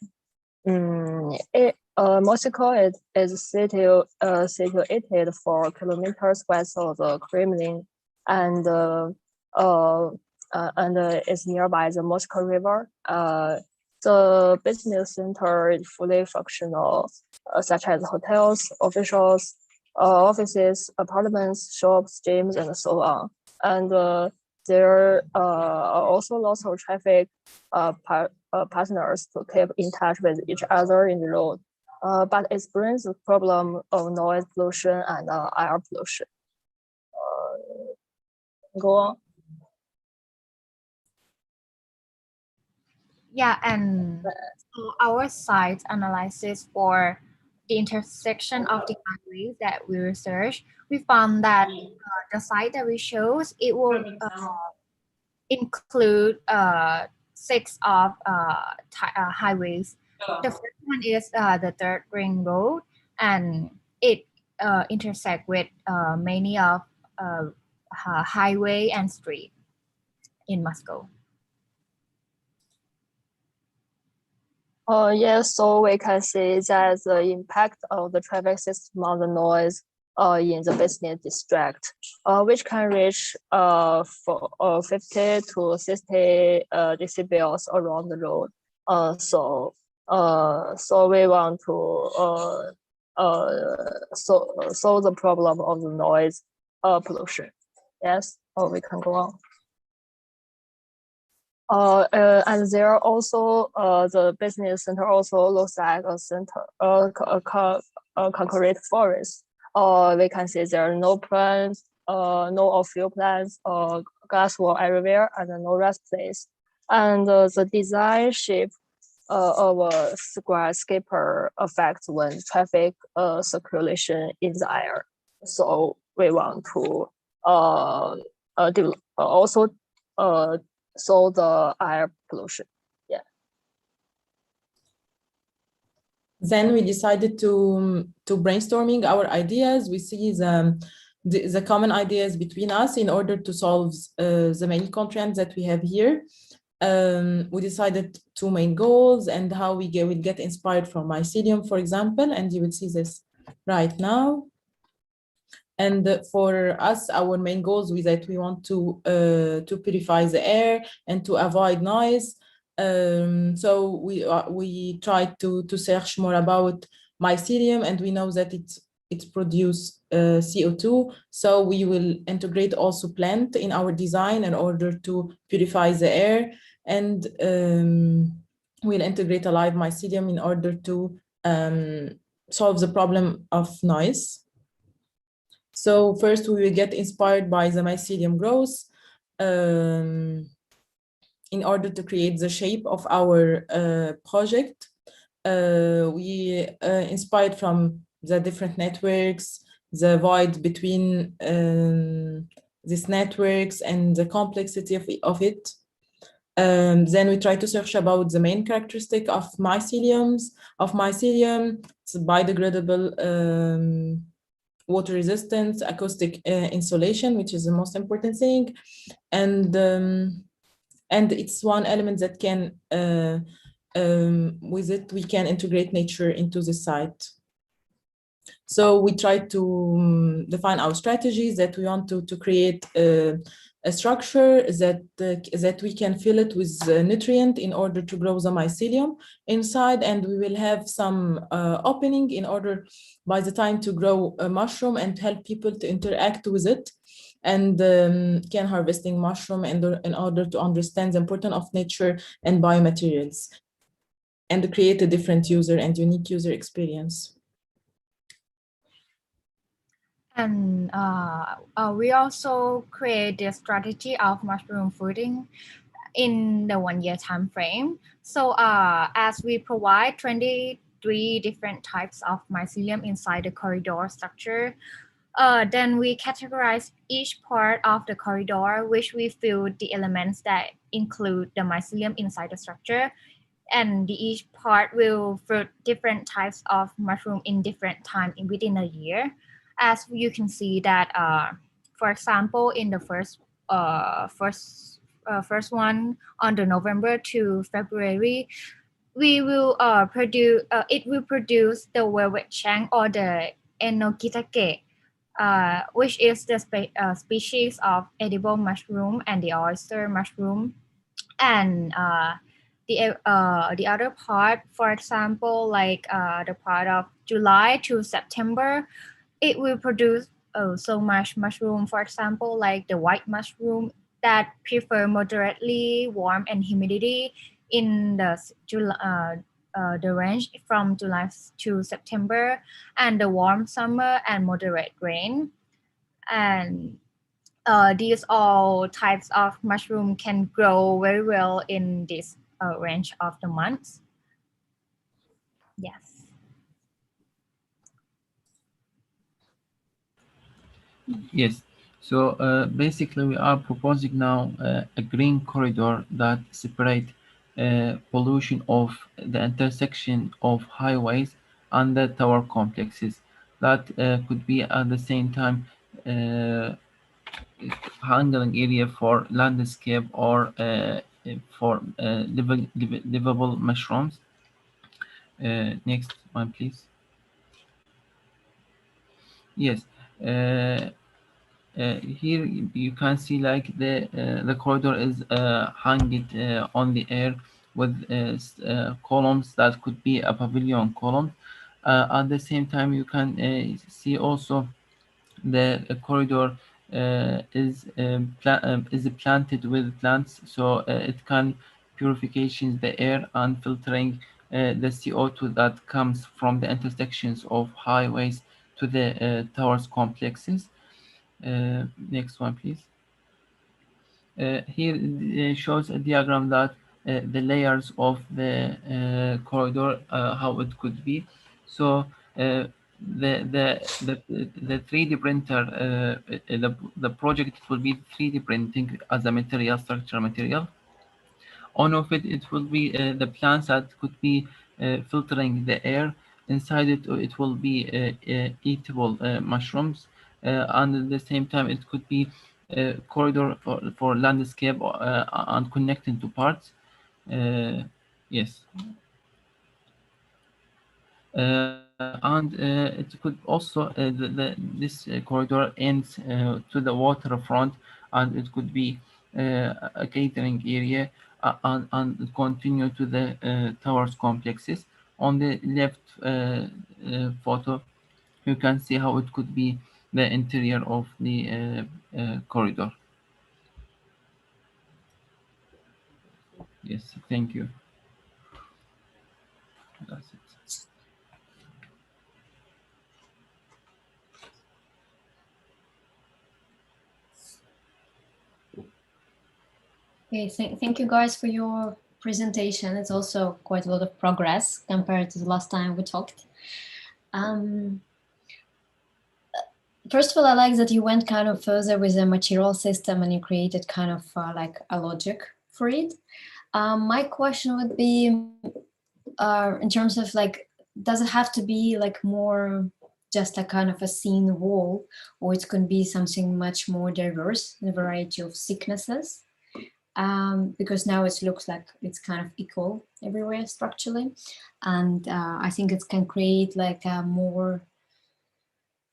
Moscow is situated 4 kilometers west of the Kremlin, and is nearby the Moscow River. The business center is fully functional, such as hotels, offices, apartments, shops, gyms, and so on. And there are also lots of traffic partners to keep in touch with each other in the road. But it brings the problem of noise pollution and air pollution. Go on. Yeah, and so our site analysis for the intersection of the highways that we researched, we found that the site that we chose, it will include 6 of highways. The first one is the Third Ring Road, and it intersect with many of highway and street in Moscow. Yes, so we can see that the impact of the traffic system on the noise in the business district, which can reach 50 to 60 decibels around the road. So we want to solve the problem of the noise pollution. Yes, we can go on. And there are also the business center also looks like a center, concrete forest. We can see there are no plants, no off-field plants, gas wall everywhere, and no rest place. And the design shape of a skyscraper affects when traffic circulation in the air. So we want to also solve the air pollution. Yeah. Then we decided to brainstorming our ideas. We see the the common ideas between us in order to solve the many constraints that we have here. We decided two main goals and how we will get inspired from mycelium, for example, and you will see this right now. And for us, our main goals is that we want to purify the air and to avoid noise. So we tried to search more about mycelium, and we know that it produces CO2. So we will integrate also plant in our design in order to purify the air, and we'll integrate a live mycelium in order to solve the problem of noise. So first we will get inspired by the mycelium growth in order to create the shape of our project. We inspired from the different networks, the void between these networks and the complexity of it. Then we try to search about the main characteristic of mycelium. It's biodegradable, water resistance, acoustic insulation, which is the most important thing, and it's one element that can with it we can integrate nature into the site. So we try to define our strategies that we want to create a structure that we can fill it with nutrient in order to grow the mycelium inside, and we will have some opening in order by the time to grow a mushroom and help people to interact with it and can harvesting mushroom in order to understand the importance of nature and biomaterials and create a different user and unique user experience. And we also create the strategy of mushroom fooding in the 1 year time frame. So as we provide 23 different types of mycelium inside the corridor structure, then we categorize each part of the corridor, which we fill the elements that include the mycelium inside the structure. And each part will fruit different types of mushroom in different time within a year. As you can see that, for example, in the first one on the November to February, we will it will produce the velvet shank or the enokitake, which is the species of edible mushroom and the oyster mushroom. And the other part, for example, like the part of July to September, it will produce so much mushroom, for example, like the white mushroom that prefer moderately warm and humidity in the range from July to September, and the warm summer and moderate rain. And these all types of mushroom can grow very well in this range of the months. Yes. Yes. So basically, we are proposing now a green corridor that separate pollution of the intersection of highways and the tower complexes. That could be at the same time handling area for landscape or for livable mushrooms. Next one, please. Yes. Here you can see like the corridor is hanging on the air with columns that could be a pavilion column. At the same time, you can see also the corridor is planted with plants, so it can purification the air and filtering the CO2 that comes from the intersections of highways to the towers complexes. Next one, please. Here it shows a diagram that the layers of the corridor, how it could be. So the 3D printer, the project will be 3D printing as a material, structural material. On of it will be the plants that could be filtering the air. Inside it will be eatable mushrooms. and at the same time it could be a corridor for landscape and connecting to parts. Yes. And it could also this corridor ends to the waterfront, and it could be a catering area, and continue to the towers complexes. On the left photo, you can see how it could be the interior of the corridor. Yes, thank you. That's it. Okay, thank you guys for your presentation. It's also quite a lot of progress compared to the last time we talked. First of all, I like that you went kind of further with the material system and you created kind of like a logic for it. My question would be, in terms of like, does it have to be like more just a kind of a thin wall, or it could be something much more diverse in a variety of thicknesses? Because now it looks like it's kind of equal everywhere structurally. And I think it can create like a more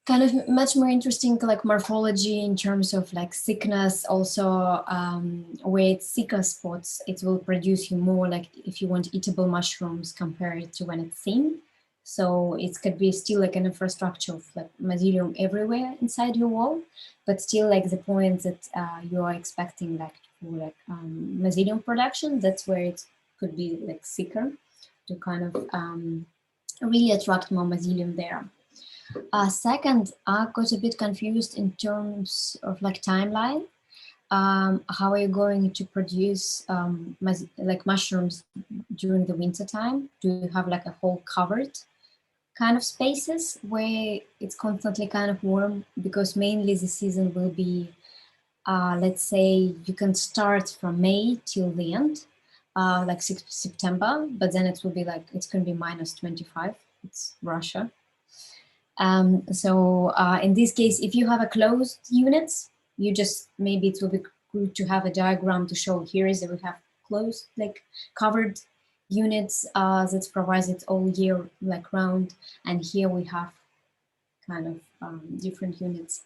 kind of much more interesting like morphology in terms of like thickness. Also, where it's thicker spots, it will produce you more like if you want eatable mushrooms compared to when it's thin. So it could be still like an infrastructure of like mycelium everywhere inside your wall, but still like the point that you are expecting like for like mycelium production, that's where it could be like thicker to kind of really attract more mycelium there. Second, I got a bit confused in terms of like timeline. How are you going to produce like mushrooms during the winter time? Do you have like a whole covered kind of spaces where it's constantly kind of warm? Because mainly the season will be, let's say you can start from May till the end, like September, but then it will be like, it's going to be -25. It's Russia. So in this case, if you have a closed units, you just, maybe it will be good to have a diagram to show here is that we have closed, like covered units that provides it all year like round. And here we have kind of different units.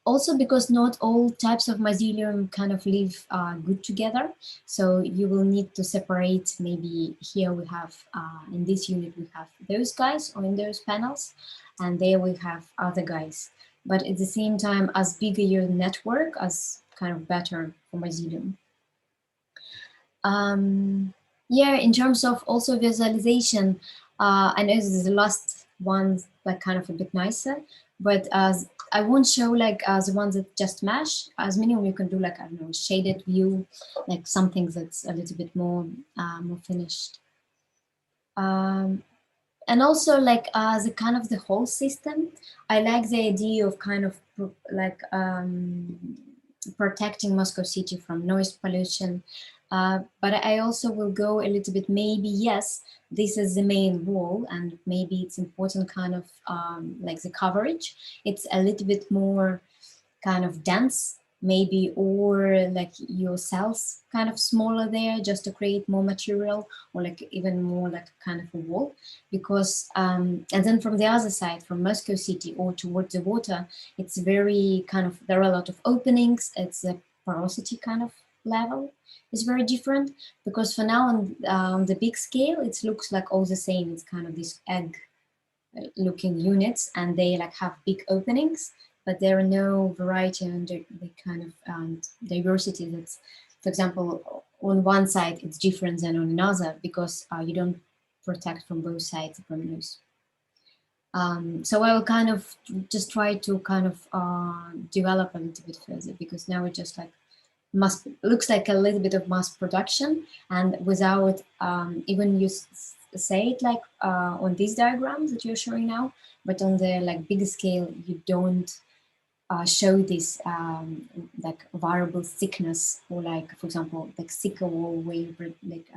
Also, because not all types of mycelium kind of live good together. So you will need to separate, maybe here we have, in this unit, we have those guys or in those panels, and there we have other guys. But at the same time, as bigger your network, as kind of better for mycelium. Yeah, in terms of also visualization, I know this is the last one, like kind of a bit nicer, but as I won't show like the ones that just mesh. As minimum, you can do like, I don't know, shaded view, like something that's a little bit more more finished. And also like the kind of the whole system, I like the idea of kind of like protecting Moscow city from noise pollution. But I also will go a little bit, maybe, yes, this is the main wall and maybe it's important kind of like the coverage. It's a little bit more kind of dense, maybe, or like your cells kind of smaller there just to create more material, or like even more like kind of a wall. Because, and then from the other side, from Moscow city or towards the water, it's very kind of, there are a lot of openings. It's a porosity kind of level is very different, because for now on the big scale, it looks like all the same. It's kind of these egg looking units and they like have big openings, but there are no variety and the kind of diversity that's, for example, on one side it's different than on another, because you don't protect from both sides from those. So I will kind of just try to kind of develop a little bit further, because now it just like looks like a little bit of mass production, and without even you say it like on these diagrams that you're showing now, but on the like bigger scale, you don't show this like variable thickness, or like, for example, like thicker wall where you like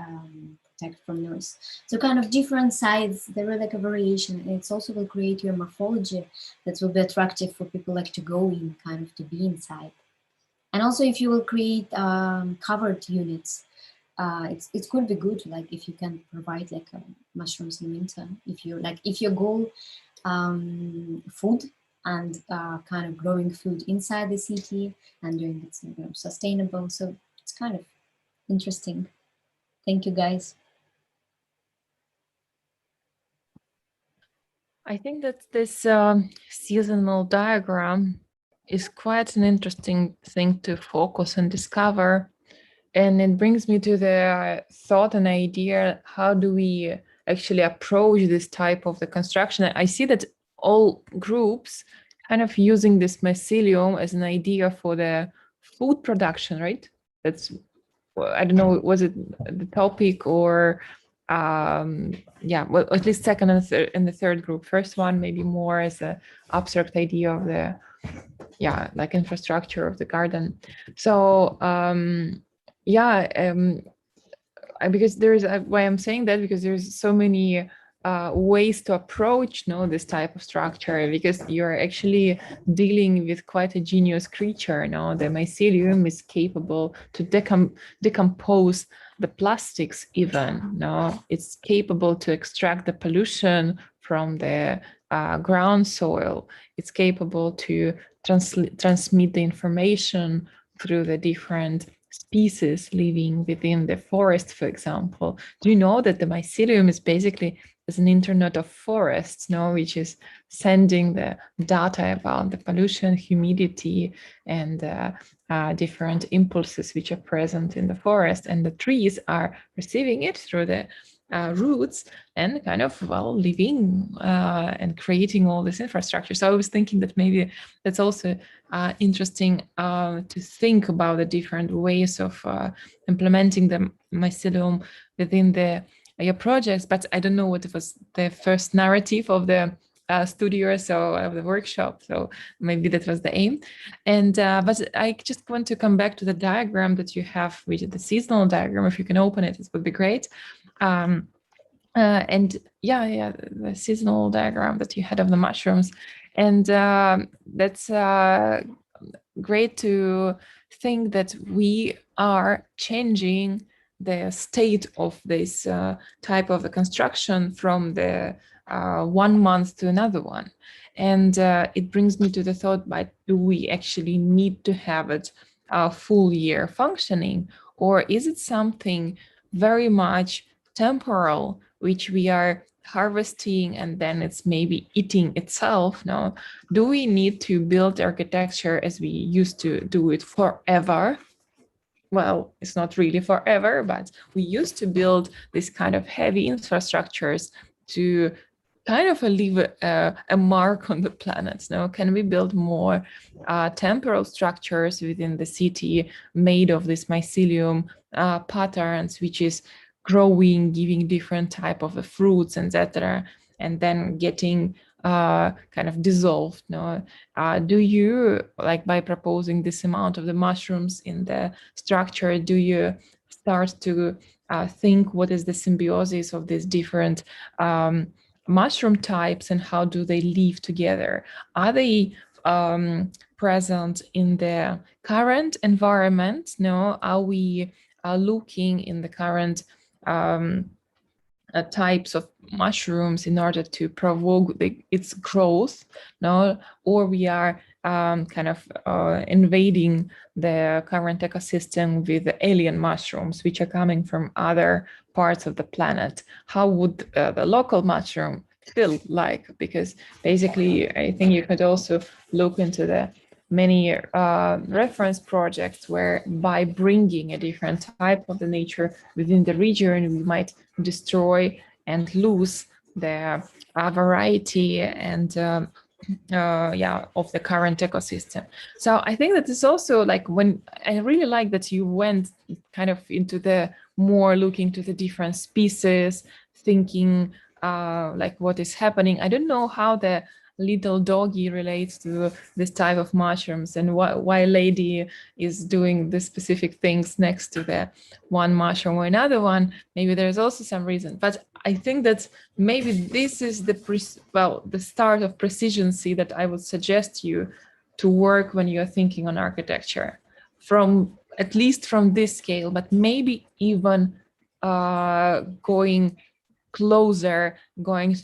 architect from nurse. So kind of different sides, there is like a variation, and it's also will create your morphology that will be attractive for people like to go in, kind of to be inside. And also if you will create covered units, it could be good, like if you can provide like mushrooms in winter, if you like, if your goal food and kind of growing food inside the city and doing it, you know, sustainable. So it's kind of interesting. Thank you, guys. I think that this seasonal diagram is quite an interesting thing to focus and discover. And it brings me to the thought and idea, how do we actually approach this type of the construction? I see that all groups kind of using this mycelium as an idea for the food production, right? That's, I don't know, was it the topic or yeah, well, at least second and the third group. First one maybe more as an abstract idea of the, yeah, like infrastructure of the garden. So yeah, because there's why I'm saying that, because there's so many ways to approach this type of structure, because you're actually dealing with quite a genius creature. The mycelium is capable to decompose the plastics even. It's capable to extract the pollution from the ground soil. It's capable to transmit the information through the different species living within the forest, for example. Do you know that the mycelium is basically as an internet of forests, which is sending the data about the pollution, humidity, and different impulses which are present in the forest, and the trees are receiving it through the roots and kind of, well, living and creating all this infrastructure. So I was thinking that maybe that's also interesting to think about the different ways of implementing the mycelium within your projects. But I don't know what was the first narrative of the studio, so of the workshop. So maybe that was the aim. And but I just want to come back to the diagram that you have, which is the seasonal diagram. If you can open it, it would be great. And yeah, the seasonal diagram that you had of the mushrooms. And that's great to think that we are changing the state of this type of the construction from the 1 month to another one. And it brings me to the thought, but do we actually need to have it a full year functioning? Or is it something very much temporal, which we are harvesting and then it's maybe eating itself? Now, do we need to build architecture as we used to do it forever? Well, it's not really forever, but we used to build this kind of heavy infrastructures to kind of leave a mark on the planet. Now, can we build more temporal structures within the city made of this mycelium patterns, which is growing, giving different type of the fruits, etc., and then getting kind of dissolved? Do you, like, by proposing this amount of the mushrooms in the structure, do you start to think what is the symbiosis of these different mushroom types and how do they live together? Are they present in the current environment? Are we looking in the current types of mushrooms in order to provoke its growth, or we are kind of invading the current ecosystem with the alien mushrooms, which are coming from other parts of the planet? How would the local mushroom feel like? Because basically, I think you could also look into the many reference projects where by bringing a different type of the nature within the region, we might destroy and lose the variety and of the current ecosystem. So I think that is also, like, when I really like that you went kind of into the more looking to the different species, thinking like what is happening. I don't know how the little doggy relates to this type of mushrooms, and why lady is doing the specific things next to the one mushroom or another one. Maybe there's also some reason, but I think that maybe this is the start of precisioncy that I would suggest you to work when you're thinking on architecture, from at least from this scale, but maybe even going closer, going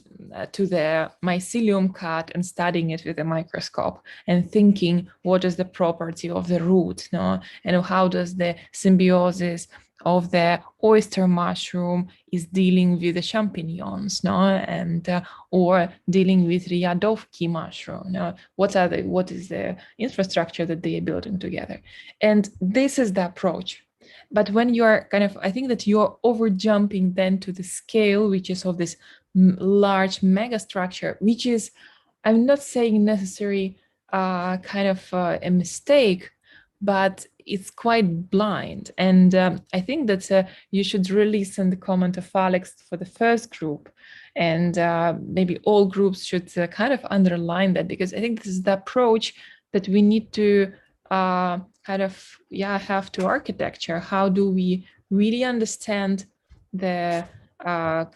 to the mycelium cut and studying it with a microscope and thinking what is the property of the root, no? And how does the symbiosis of the oyster mushroom is dealing with the champignons, no? And or dealing with Ryadovki mushroom, no? What is the infrastructure that they are building together? And this is the approach. But when you are kind of, I think that you're over jumping then to the scale, which is of this large megastructure, which is, I'm not saying necessary kind of a mistake, but it's quite blind. And I think that you should release in the comment of Alex for the first group. And maybe all groups should kind of underline that, because I think this is the approach that we need to kind of have to architecture. How do we really understand the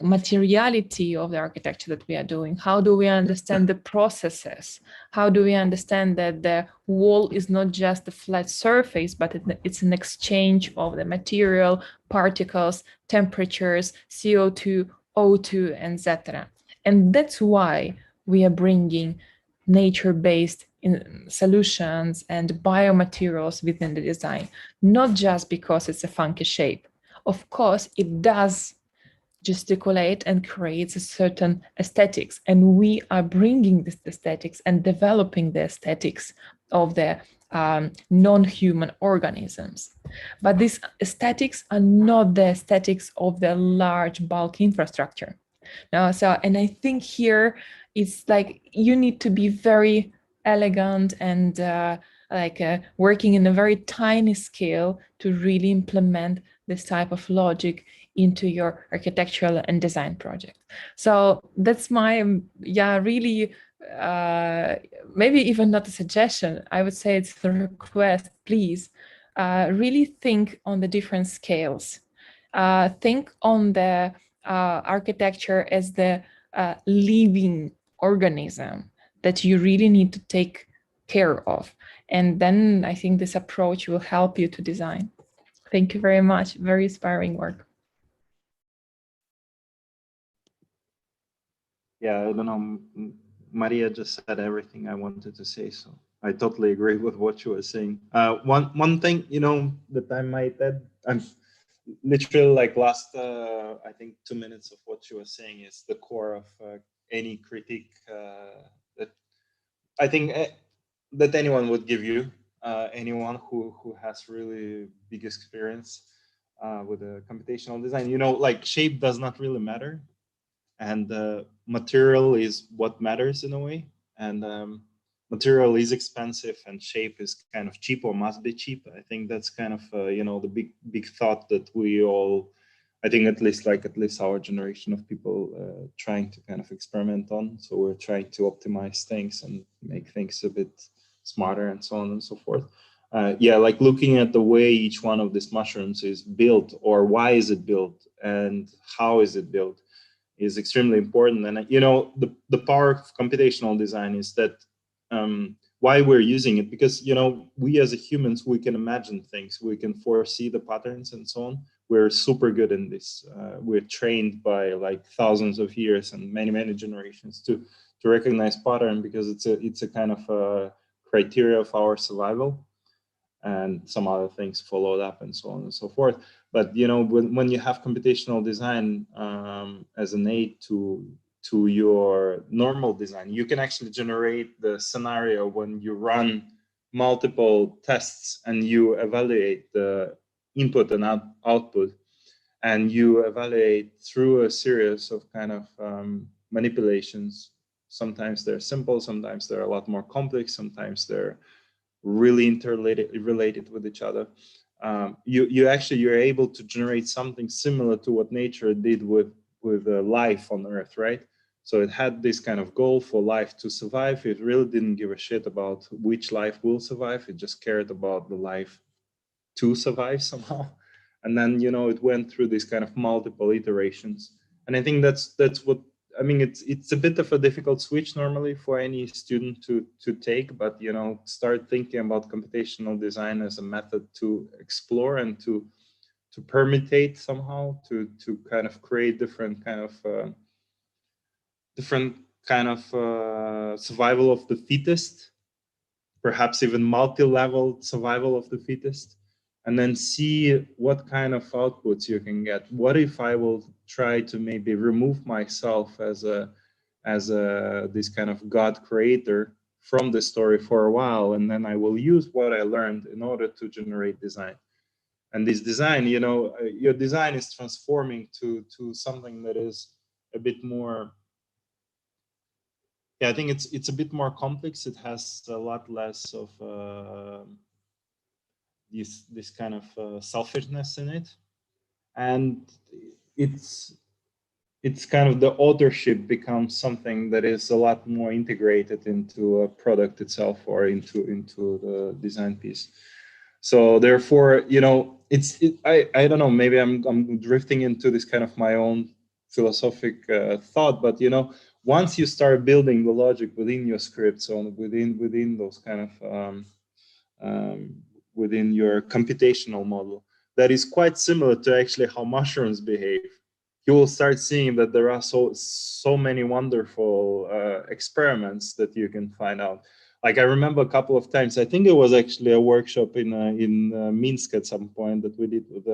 materiality of the architecture that we are doing? How do we understand the processes? How do we understand that the wall is not just a flat surface, but it's an exchange of the material, particles, temperatures, CO2, O2, etc. And that's why we are bringing nature-based solutions and biomaterials within the design, not just because it's a funky shape. Of course, it does gesticulate and creates a certain aesthetics, and we are bringing this aesthetics and developing the aesthetics of the non-human organisms. But these aesthetics are not the aesthetics of the large bulk infrastructure. Now, and I think here it's like you need to be very elegant and working in a very tiny scale to really implement this type of logic into your architectural and design project. So that's my, really, maybe even not a suggestion, I would say it's a request, please, really think on the different scales. Think on the architecture as the living organism that you really need to take care of. And then I think this approach will help you to design. Thank you very much. Very inspiring work. Yeah, I don't know. Maria just said everything I wanted to say, so I totally agree with what you were saying. One thing, that I might add, I'm literally like last, I think 2 minutes of what you were saying is the core of any critique that I think that anyone would give you, anyone who has really big experience with the computational design. Like shape does not really matter, and material is what matters in a way. And material is expensive, and shape is kind of cheap or must be cheap. I think that's kind of the big thought that we all, I think at least our generation of people trying to kind of experiment on. So we're trying to optimize things and make things a bit smarter and so on and so forth. Like looking at the way each one of these mushrooms is built, or why is it built and how is it built, is extremely important. And the power of computational design is that why we're using it, because we as humans, we can imagine things, we can foresee the patterns and so on. We're super good in this. We're trained by like thousands of years and many generations to recognize pattern, because it's a kind of criteria of our survival, and some other things followed up and so on and so forth. But when you have computational design as an aid to your normal design, you can actually generate the scenario when you run multiple tests and you evaluate the input and output, and you evaluate through a series of kind of manipulations. Sometimes they're simple, sometimes they're a lot more complex, sometimes they're really related with each other. You're able to generate something similar to what nature did with life on Earth, right? So it had this kind of goal for life to survive. It really didn't give a shit about which life will survive. It just cared about the life to survive somehow. And then, you know, it went through these kind of multiple iterations. And I think that's what, I mean, it's a bit of a difficult switch normally for any student to take, but, you know, start thinking about computational design as a method to explore and to permutate somehow, to kind of create different kind of survival of the fittest, perhaps even multi-level survival of the fittest, and then see what kind of outputs you can get. What if I will try to maybe remove myself as this kind of God creator from the story for a while, and then I will use what I learned in order to generate design. And this design, you know, your design is transforming to something that is a bit more, yeah, I think it's a bit more complex. It has a lot less of this kind of selfishness in it, and it's kind of the authorship becomes something that is a lot more integrated into a product itself or into the design piece. So therefore, you know, I don't know, maybe I'm drifting into this kind of my own philosophic thought, but you know, once you start building the logic within your scripts, or within those kind of within your computational model, that is quite similar to actually how mushrooms behave. You will start seeing that there are so many wonderful experiments that you can find out. Like I remember a couple of times, I think it was actually a workshop in Minsk at some point that we did with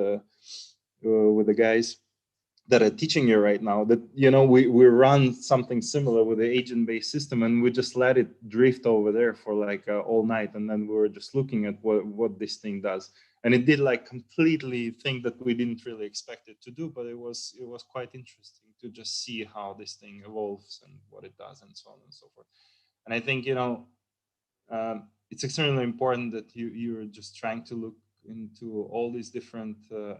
the guys that are teaching you right now, that, you know, we run something similar with the agent-based system, and we just let it drift over there for like all night, and then we were just looking at what this thing does, and it did like completely thing that we didn't really expect it to do, but it was quite interesting to just see how this thing evolves and what it does and so on and so forth. And I think, you know, it's extremely important that you're just trying to look into all these different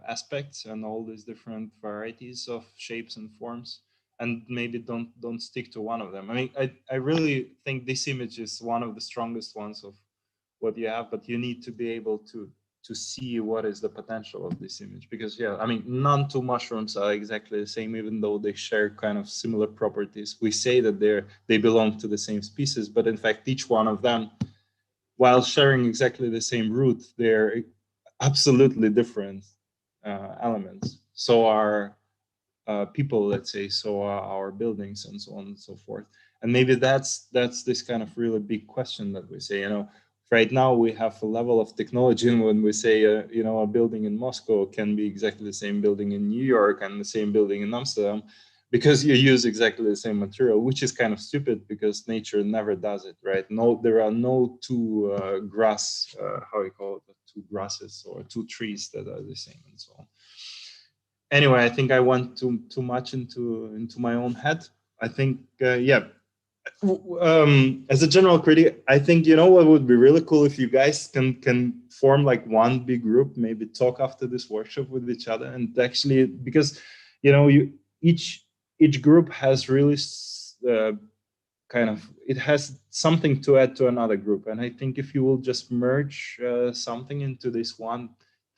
aspects and all these different varieties of shapes and forms, and maybe don't stick to one of them. I mean, I really think this image is one of the strongest ones of what you have, but you need to be able to see what is the potential of this image, because yeah, I mean, none two mushrooms are exactly the same, even though they share kind of similar properties. We say that they belong to the same species, but in fact, each one of them, while sharing exactly the same root, they're absolutely different elements. So are people, let's say, so are our buildings, and so on and so forth. And maybe that's this kind of really big question that we say, you know, right now we have a level of technology, and when we say, you know, a building in Moscow can be exactly the same building in New York and the same building in Amsterdam, because you use exactly the same material, which is kind of stupid because nature never does it, right? No, there are no two how you call it, two grasses or two trees that are the same, and so on. Anyway, I think I went too much into my own head. I think, yeah. As a general critic, I think, you know, what would be really cool if you guys can form like one big group, maybe talk after this workshop with each other, and actually, because, you know, each group has really kind of, it has something to add to another group. And I think if you will just merge something into this one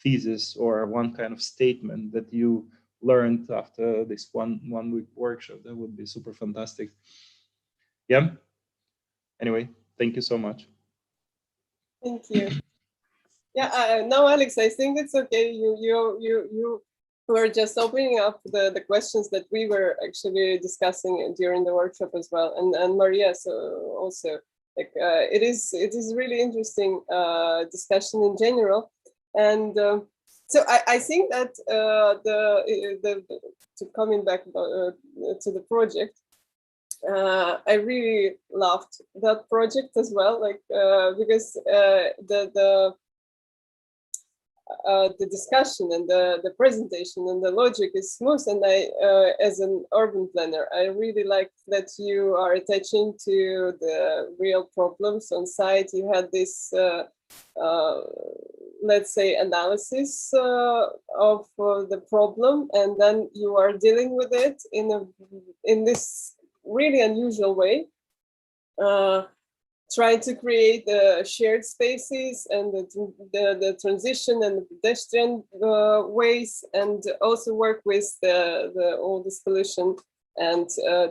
thesis or one kind of statement that you learned after this one week workshop, that would be super fantastic. Yeah. Anyway, thank you so much. Thank you. Yeah, no, Alex, I think it's okay. You were just opening up the questions that we were actually discussing during the workshop as well, and Maria, so also, like, it is really interesting discussion in general, and so I think that to coming back to the project. I really loved that project as well, like because the discussion and the presentation and the logic is smooth, and I, as an urban planner, I really like that you are attaching to the real problems on site. You had this, let's say, analysis of the problem, and then you are dealing with it in this really unusual way, trying to the shared spaces and the transition and the pedestrian ways, and also work with all this pollution and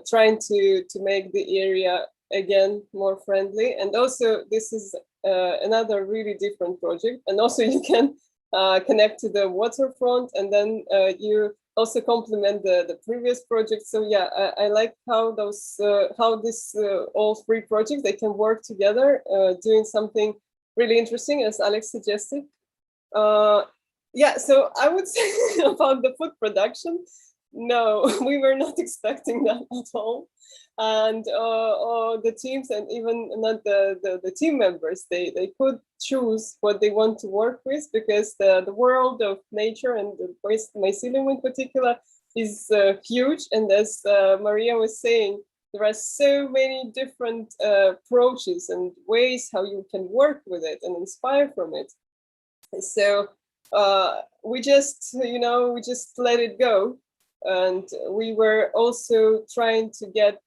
trying to make the area again more friendly. And also this is another really different project, and also you can connect to the waterfront, and then you also complement the previous project. So yeah, I like how those all three projects, they can work together, doing something really interesting, as Alex suggested. Yeah, so I would say about the food production, no, we were not expecting that at all. And the teams, and even not the team members, they could choose what they want to work with, because the world of nature and the mycelium in particular is huge. And as Maria was saying, there are so many different approaches and ways how you can work with it and inspire from it. So we just let it go. And we were also trying to get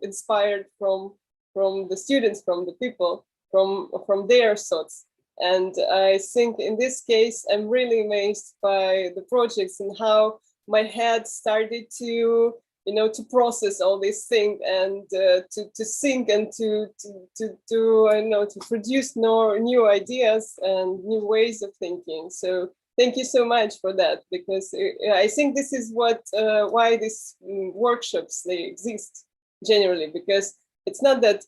inspired from the students, from the people, from their thoughts. And I think in this case, I'm really amazed by the projects and how my head started to process all these things, and to think and to produce new ideas and new ways of thinking. So thank you so much for that, because I think this is why these workshops, they exist generally, because it's not that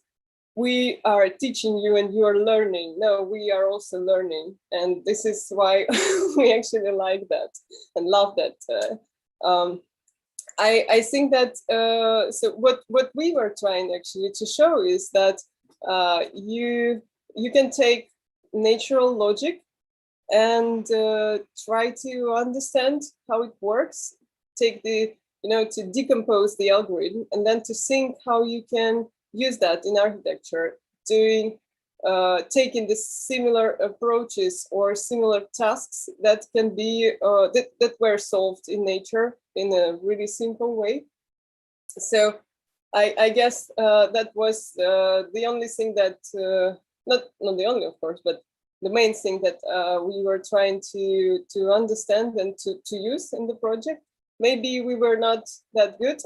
we are teaching you and you are learning. No, we are also learning, and this is why we actually like that and love that. I think that so what we were trying actually to show is that you can take natural logic and try to understand how it works, take to decompose the algorithm, and then to think how you can use that in architecture, taking the similar approaches or similar tasks that can be that were solved in nature in a really simple way. So I guess that was the only thing that not the only, of course, but the main thing that we were trying to understand and to use in the project. Maybe we were not that good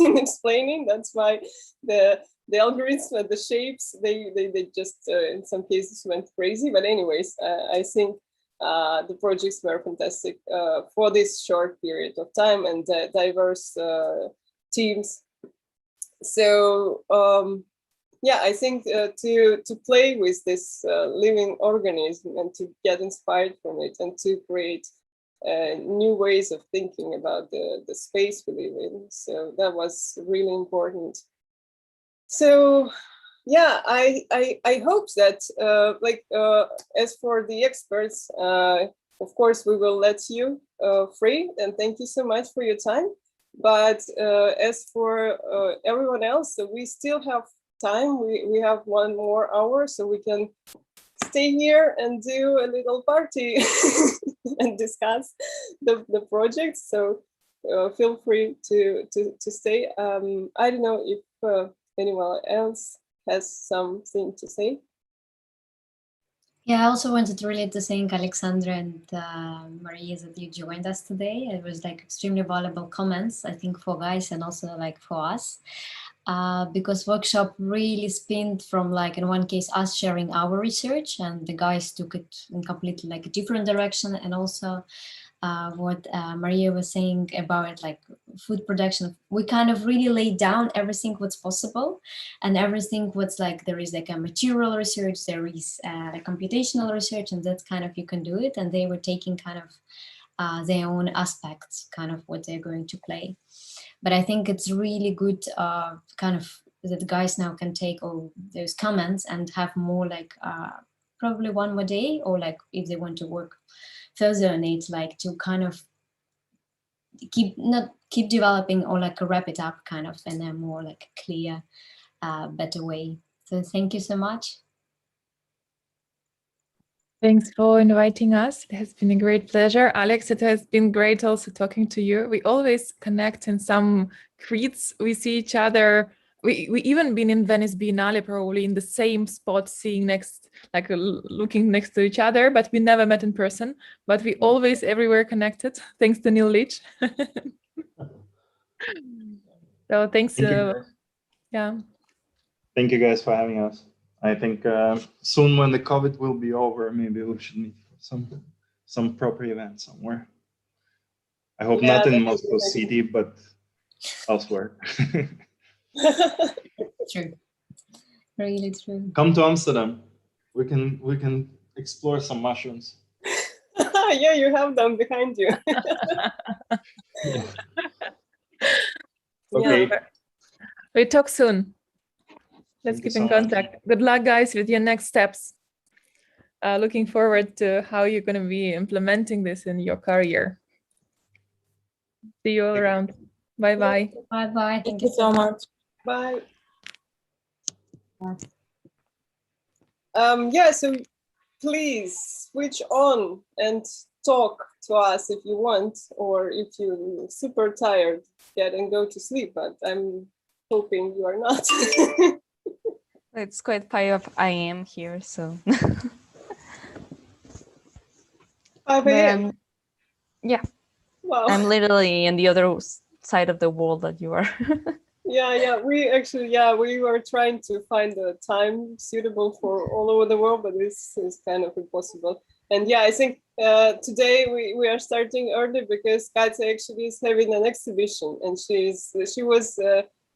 in explaining. That's why the algorithms and the shapes, they just in some cases went crazy. But anyways, I think the projects were fantastic for this short period of time, and diverse teams. So yeah, I think to play with this living organism and to get inspired from it, and to create new ways of thinking about the space we live in. So that was really important. So yeah, I hope that as for the experts, of course we will let you free, and thank you so much for your time. But as for everyone else, so we still have time. We have 1 more hour, so we can stay here and do a little party and discuss the project. So feel free to stay. I don't know if anyone else has something to say. Yeah, I also wanted really to thank Alexandra and Maria that you joined us today. It was like extremely valuable comments, I think, for guys and also like for us. Because workshop really spinned from, like, in one case us sharing our research, and the guys took it in completely like a different direction. And also what Maria was saying about like food production, we kind of really laid down everything what's possible, and everything what's like, there is like a material research, there is a computational research, and that's kind of, you can do it. And they were taking kind of their own aspects, kind of what they're going to play. But I think it's really good kind of that guys now can take all those comments and have more like probably 1 more day, or like if they want to work further on it, like to kind of keep developing, or like wrap it up kind of in a more like clear, better way. So thank you so much. Thanks for inviting us. It has been a great pleasure. Alex, it has been great also talking to you. We always connect in some creeds. We see each other we even been in Venice Biennale, probably in the same spot, seeing next, like looking next to each other, but we never met in person. But we always everywhere connected, thanks to Neil Leach. So thanks. Thank you, guys. Yeah. Thank you guys for having us. I think soon when the COVID will be over, maybe we should meet for some proper event somewhere. I hope not in Moscow City, but elsewhere. True. Really true. Come to Amsterdam. We can explore some mushrooms. Yeah, you have them behind you. Yeah. Okay. Yeah. We talk soon. Let's keep in contact. Good luck, guys, with your next steps. Looking forward to how you're going to be implementing this in your career. See you all around. Bye-bye. Bye-bye. Thank you so much. Bye. Yeah, so please switch on and talk to us if you want, or if you're super tired, get and go to sleep, but I'm hoping you are not. It's quite 5 AM here, so. 5 AM? Yeah. Wow. I'm literally in the other side of the world that you are. Yeah, we actually, we were trying to find a time suitable for all over the world, but this is kind of impossible. And yeah, I think today we are starting early because Katya actually is having an exhibition, and she was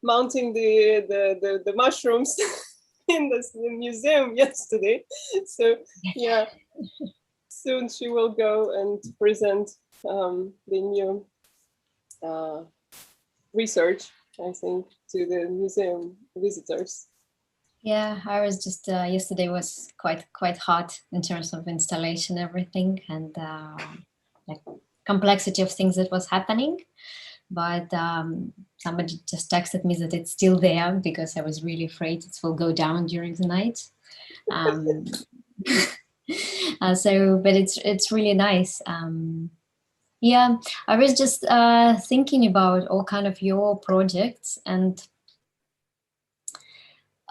mounting the mushrooms in the museum yesterday. So yeah, soon she will go and present the new research, I think, to the museum visitors. Yeah, I was just yesterday was quite hot in terms of installation, everything, and like complexity of things that was happening. But somebody just texted me that it's still there because I was really afraid it will go down during the night. So, but it's really nice. Yeah, I was just thinking about all kind of your projects, and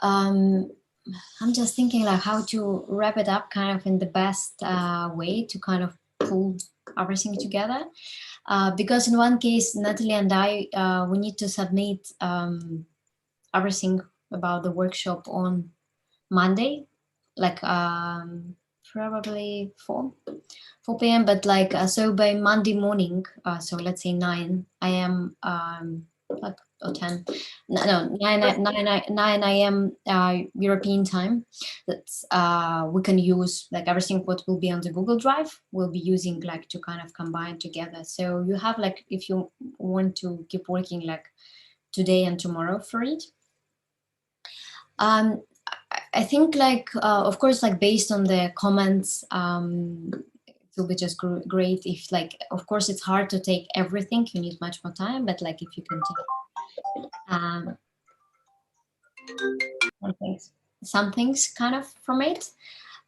I'm just thinking like how to wrap it up kind of in the best way to kind of pull everything together. Because in one case, Natalie and I, we need to submit everything about the workshop on Monday, like probably 4 p.m. But like, so by Monday morning, so let's say 9 a.m. Like, or 10, no, 9 a.m. European time, that's we can use like everything what will be on the Google Drive, we'll be using like to kind of combine together. So you have like, if you want to keep working like today and tomorrow for it. I think like, of course, like based on the comments, it will be just great if like, of course, it's hard to take everything, you need much more time, but like if you can take some things kind of from it.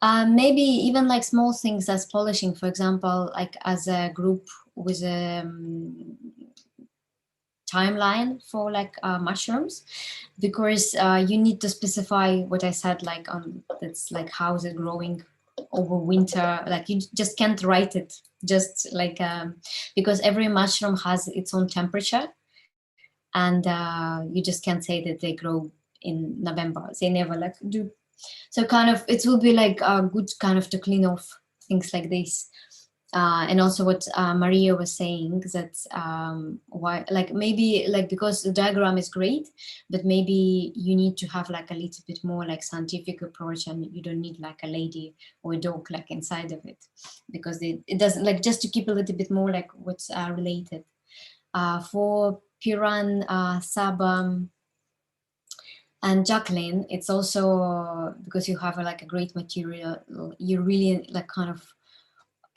Maybe even like small things as polishing, for example, like as a group with a timeline for like mushrooms, because you need to specify what I said, like it's like how is it growing over winter, like you just can't write it just like because every mushroom has its own temperature, and you just can't say that they grow in November, they never like do. So kind of it will be like good kind of to clean off things like this. And also what Maria was saying, that why, like maybe like, because the diagram is great, but maybe you need to have like a little bit more like scientific approach, and you don't need like a lady or a dog like inside of it, because it doesn't, like, just to keep a little bit more like what's related. For Piran, Saba, and Jacqueline, it's also because you have like a great material, you really like kind of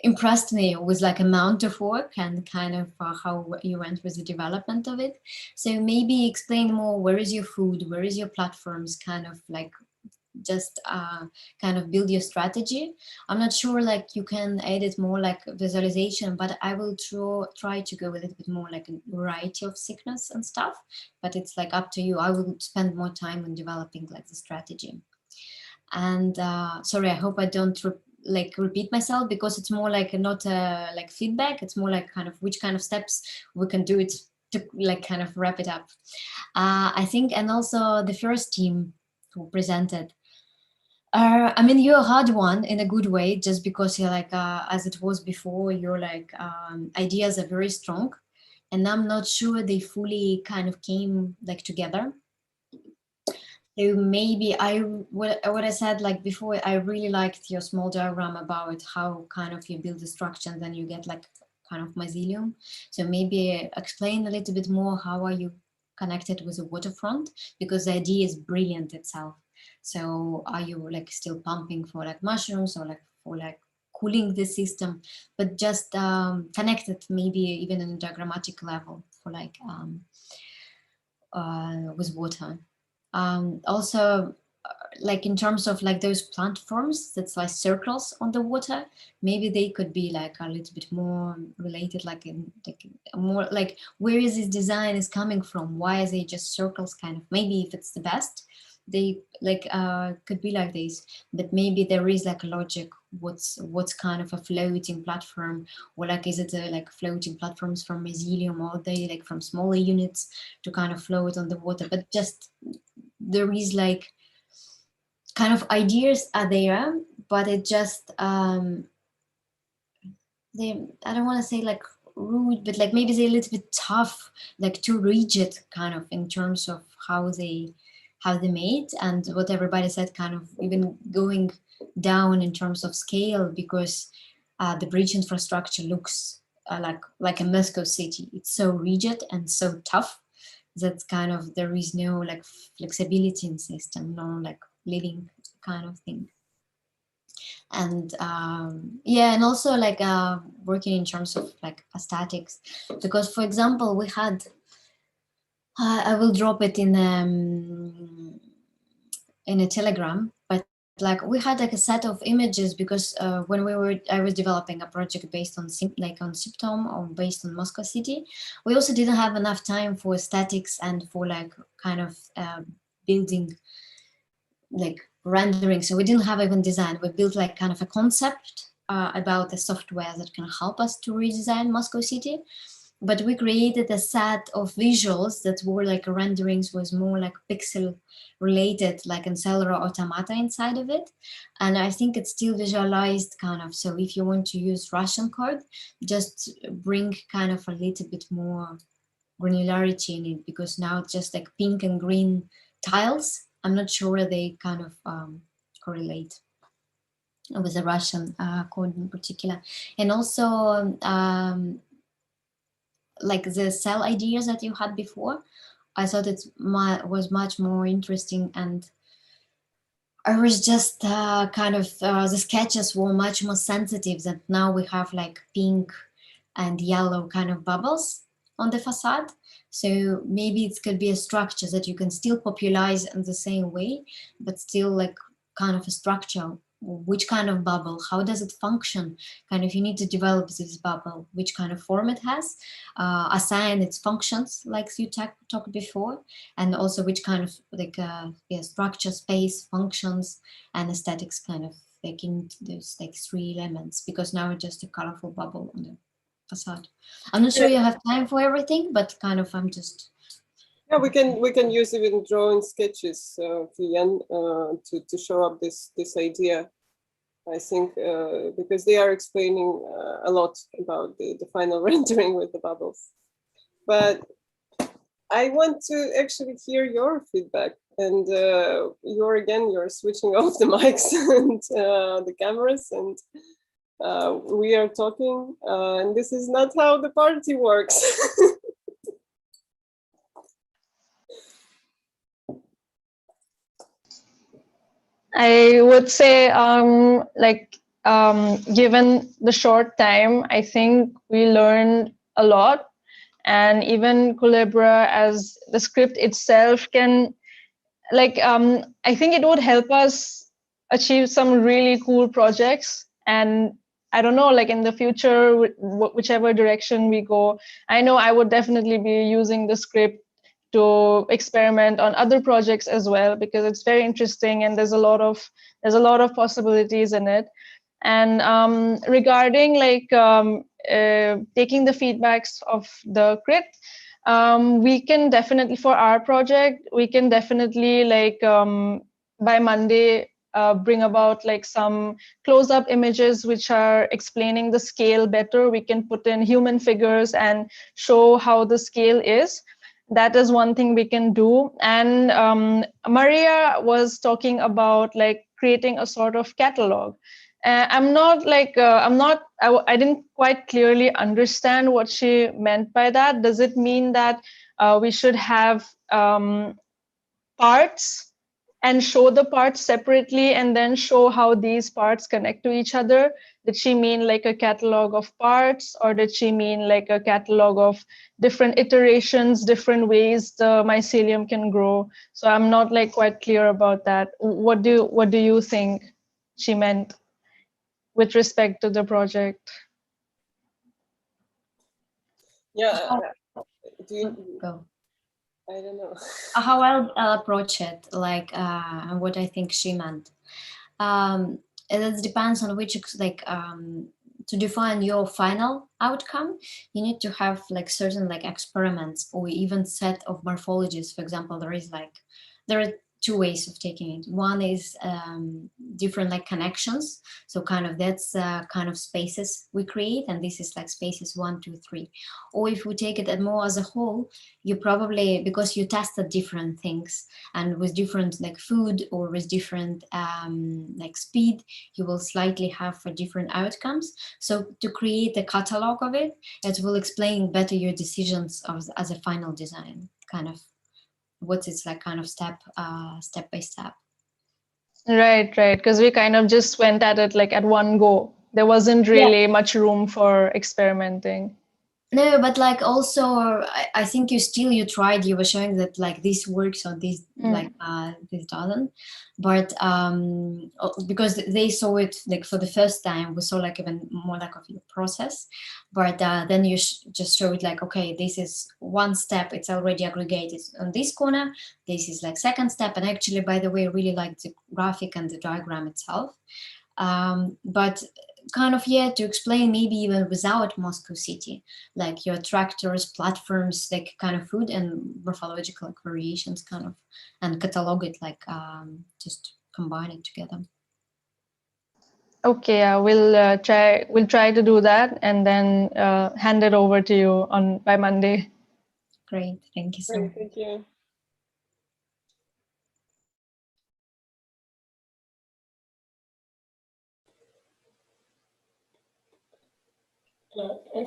impressed me with like amount of work and kind of how you went with the development of it. So maybe explain more, where is your food, where is your platforms, kind of like just kind of build your strategy. I'm not sure like you can edit more like visualization, but I will try to go a little bit more like a variety of sickness and stuff, but it's like up to you. I will spend more time on developing like the strategy. And sorry, I hope I don't repeat myself, because it's more like not like feedback. It's more like kind of which kind of steps we can do it to like kind of wrap it up. I think, and also the first team who presented, I mean, you're a hard one in a good way, just because you're like, as it was before, your like ideas are very strong, and I'm not sure they fully kind of came like together. So maybe what I said like before, I really liked your small diagram about how kind of you build the structure and then you get like kind of mycelium. So maybe explain a little bit more, how are you connected with the waterfront, because the idea is brilliant itself. So are you like still pumping for like mushrooms, or like for like cooling the system, but just connected maybe even on a diagrammatic level for like with water. Also, like in terms of like those platforms that's like circles on the water, maybe they could be like a little bit more related, like in like more like where is this design is coming from, why is it just circles kind of, maybe if it's the best they like could be like this, but maybe there is like a logic, what's kind of a floating platform, or like is it like floating platforms from mycelium, or they like from smaller units to kind of float on the water. But just there is like kind of ideas are there, but it just I don't want to say like rude, but like maybe they're a little bit tough, like too rigid kind of in terms of how they made, and what everybody said, kind of even going down in terms of scale, because the bridge infrastructure looks like a Moscow city. It's so rigid and so tough that kind of there is no like flexibility in system, no like living kind of thing. And yeah, and also like working in terms of like aesthetics, because for example we had I will drop it in a Telegram, but like we had like a set of images, because when I was developing a project based on Symptom, or based on Moscow city, we also didn't have enough time for aesthetics and for like kind of building like rendering. So we didn't have even design. We built like kind of a concept about the software that can help us to redesign Moscow city. But we created a set of visuals that were like renderings, was more like pixel related, like Ancillary Automata inside of it. And I think it's still visualized kind of. So if you want to use Russian code, just bring kind of a little bit more granularity in it, because now it's just like pink and green tiles. I'm not sure they kind of correlate with the Russian code in particular. And also, like the cell ideas that you had before, I thought it was much more interesting, and I was just kind of the sketches were much more sensitive. That now we have like pink and yellow kind of bubbles on the facade. So maybe it could be a structure that you can still popularize in the same way, but still like kind of a structure. Which kind of bubble, how does it function? Kind of you need to develop this bubble, which kind of form it has, assign its functions like you talked before, and also which kind of like structure, space, functions, and aesthetics kind of like in those like three elements, because now it's just a colorful bubble on the facade. I'm not sure you have time for everything, but kind of I'm just. Yeah, we can use even drawing sketches, Fian, to show up this idea. I think because they are explaining a lot about the final rendering with the bubbles. But I want to actually hear your feedback, and you're switching off the mics and the cameras, and we are talking, and this is not how the party works. I would say, given the short time, I think we learned a lot. And even Culebra, as the script itself, can like I think it would help us achieve some really cool projects. And I don't know, like in the future, whichever direction we go, I know I would definitely be using the script to experiment on other projects as well, because it's very interesting and there's a lot of possibilities in it. And regarding like taking the feedbacks of the crit, we can definitely, for our project, we can definitely like by Monday bring about like some close-up images which are explaining the scale better. We can put in human figures and show how the scale is. That is one thing we can do. And Maria was talking about like creating a sort of catalog. I'm not like I didn't quite clearly understand what she meant by that. Does it mean that we should have parts and show the parts separately and then show how these parts connect to each other? Did she mean like a catalog of parts, or did she mean like a catalog of different iterations, different ways the mycelium can grow? So I'm not like quite clear about that. What do you think she meant with respect to the project? Yeah. Go. I don't know. How I'll approach it, like what I think she meant. It depends on which, like, to define your final outcome, you need to have like certain like experiments or even set of morphologies. For example, there are two ways of taking it. One is different like connections. So kind of that's kind of spaces we create, and this is like spaces 1, 2, 3. Or if we take it more as a whole, you probably, because you tested different things and with different like food or with different like speed, you will slightly have for different outcomes. So to create a catalog of it, it will explain better your decisions as a final design, kind of what it's like, kind of step by step. Right, because we kind of just went at it like at one go. There wasn't really much room for experimenting. No, but like also, I think you tried. You were showing that like this works or this like this doesn't, but because they saw it like for the first time, we saw like even more like of your process, but then you just show it like, okay, this is one step. It's already aggregated on this corner. This is like second step, and actually, by the way, I really like the graphic and the diagram itself, but kind of to explain maybe even without Moscow City, like your tractors, platforms, like kind of food and morphological like, variations, kind of, and catalog it like just combine it together. Okay, we'll try to do that and then hand it over to you by Monday. Great, thank you so much. Thank you.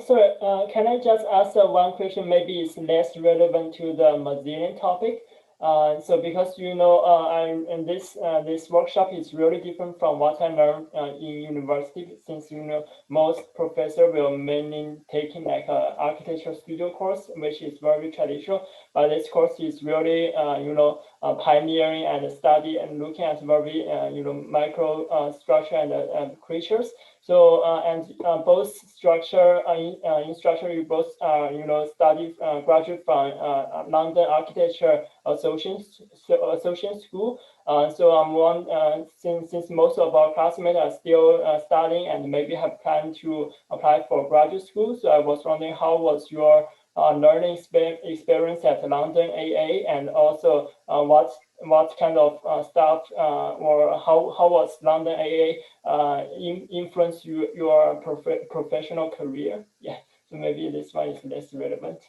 Sorry, can I just ask one question? Maybe it's less relevant to the mycelium topic. So because in this workshop is really different from what I learned in university. Since most professors will mainly taking like a architecture studio course, which is very traditional. But this course is really pioneering and study and looking at very micro structure and creatures. So both structure in structure, you both study graduate from London Architecture Association School. So I'm one since most of our classmates are still studying and maybe have planned to apply for graduate school. So I was wondering, how was your learning experience at London AA, and also what kind of stuff or how was London AA influence your professional career? Yeah, so maybe this one is less relevant.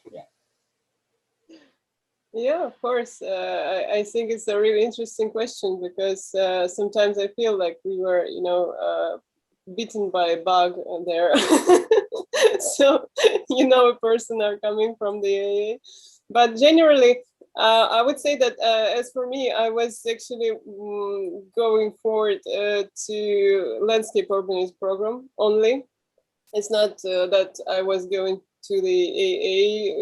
Yeah, of course. I think it's a really interesting question, because sometimes I feel like we were, bitten by a bug there. So, a person are coming from the AA. But generally, I would say that as for me, I was actually going forward to landscape urbanism program only. It's not that I was going to the AA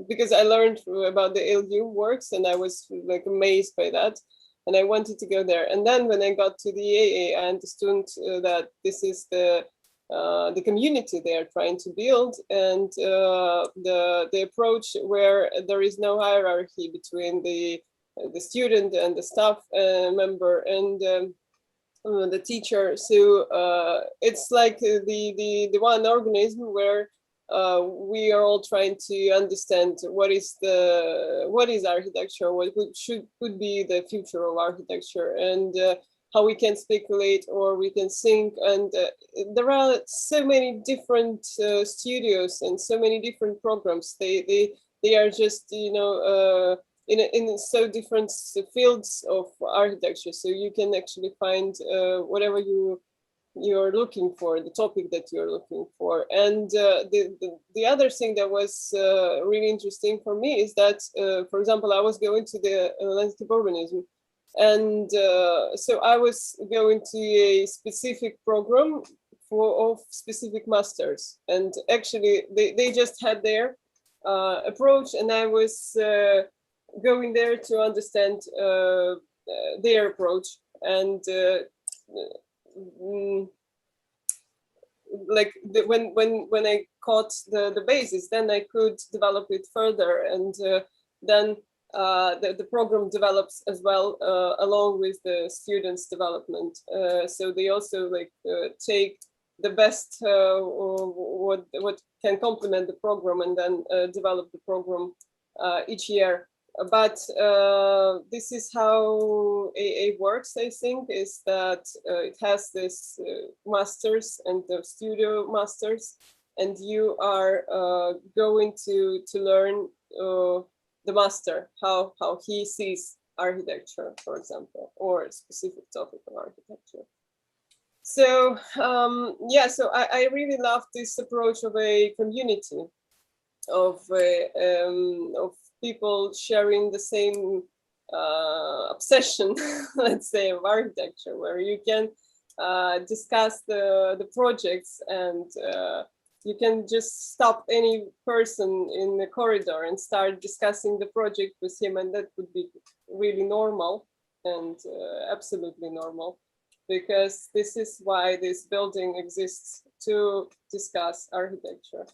because I learned about the LU works and I was like amazed by that. And I wanted to go there. And then when I got to the AA, I understood that this is the community they are trying to build, and the approach where there is no hierarchy between the student and the staff member and the teacher. So it's like the one organism where we are all trying to understand what is architecture, what could be the future of architecture, and how we can speculate or we can think. And there are so many different studios and so many different programs. They are just, you know, in so different fields of architecture. So you can actually find whatever you're looking for, the topic that you're looking for. And the other thing that was really interesting for me is that, for example, I was going to the landscape urbanism. And so I was going to a specific program of specific masters. And actually, they just had their approach, and I was going there to understand their approach. And when I caught the basis, then I could develop it further, and then the program develops as well along with the students' development. So they also take the best what can complement the program, and then develop the program each year. But this is how AA works, I think, is that it has this masters and the studio masters, and you are going to learn the master, how he sees architecture, for example, or a specific topic of architecture. So yeah, so I really love this approach of a community, of people sharing the same obsession, let's say, of architecture, where you can discuss the projects, and you can just stop any person in the corridor and start discussing the project with him, and that would be really normal and absolutely normal, because this is why this building exists, to discuss architecture.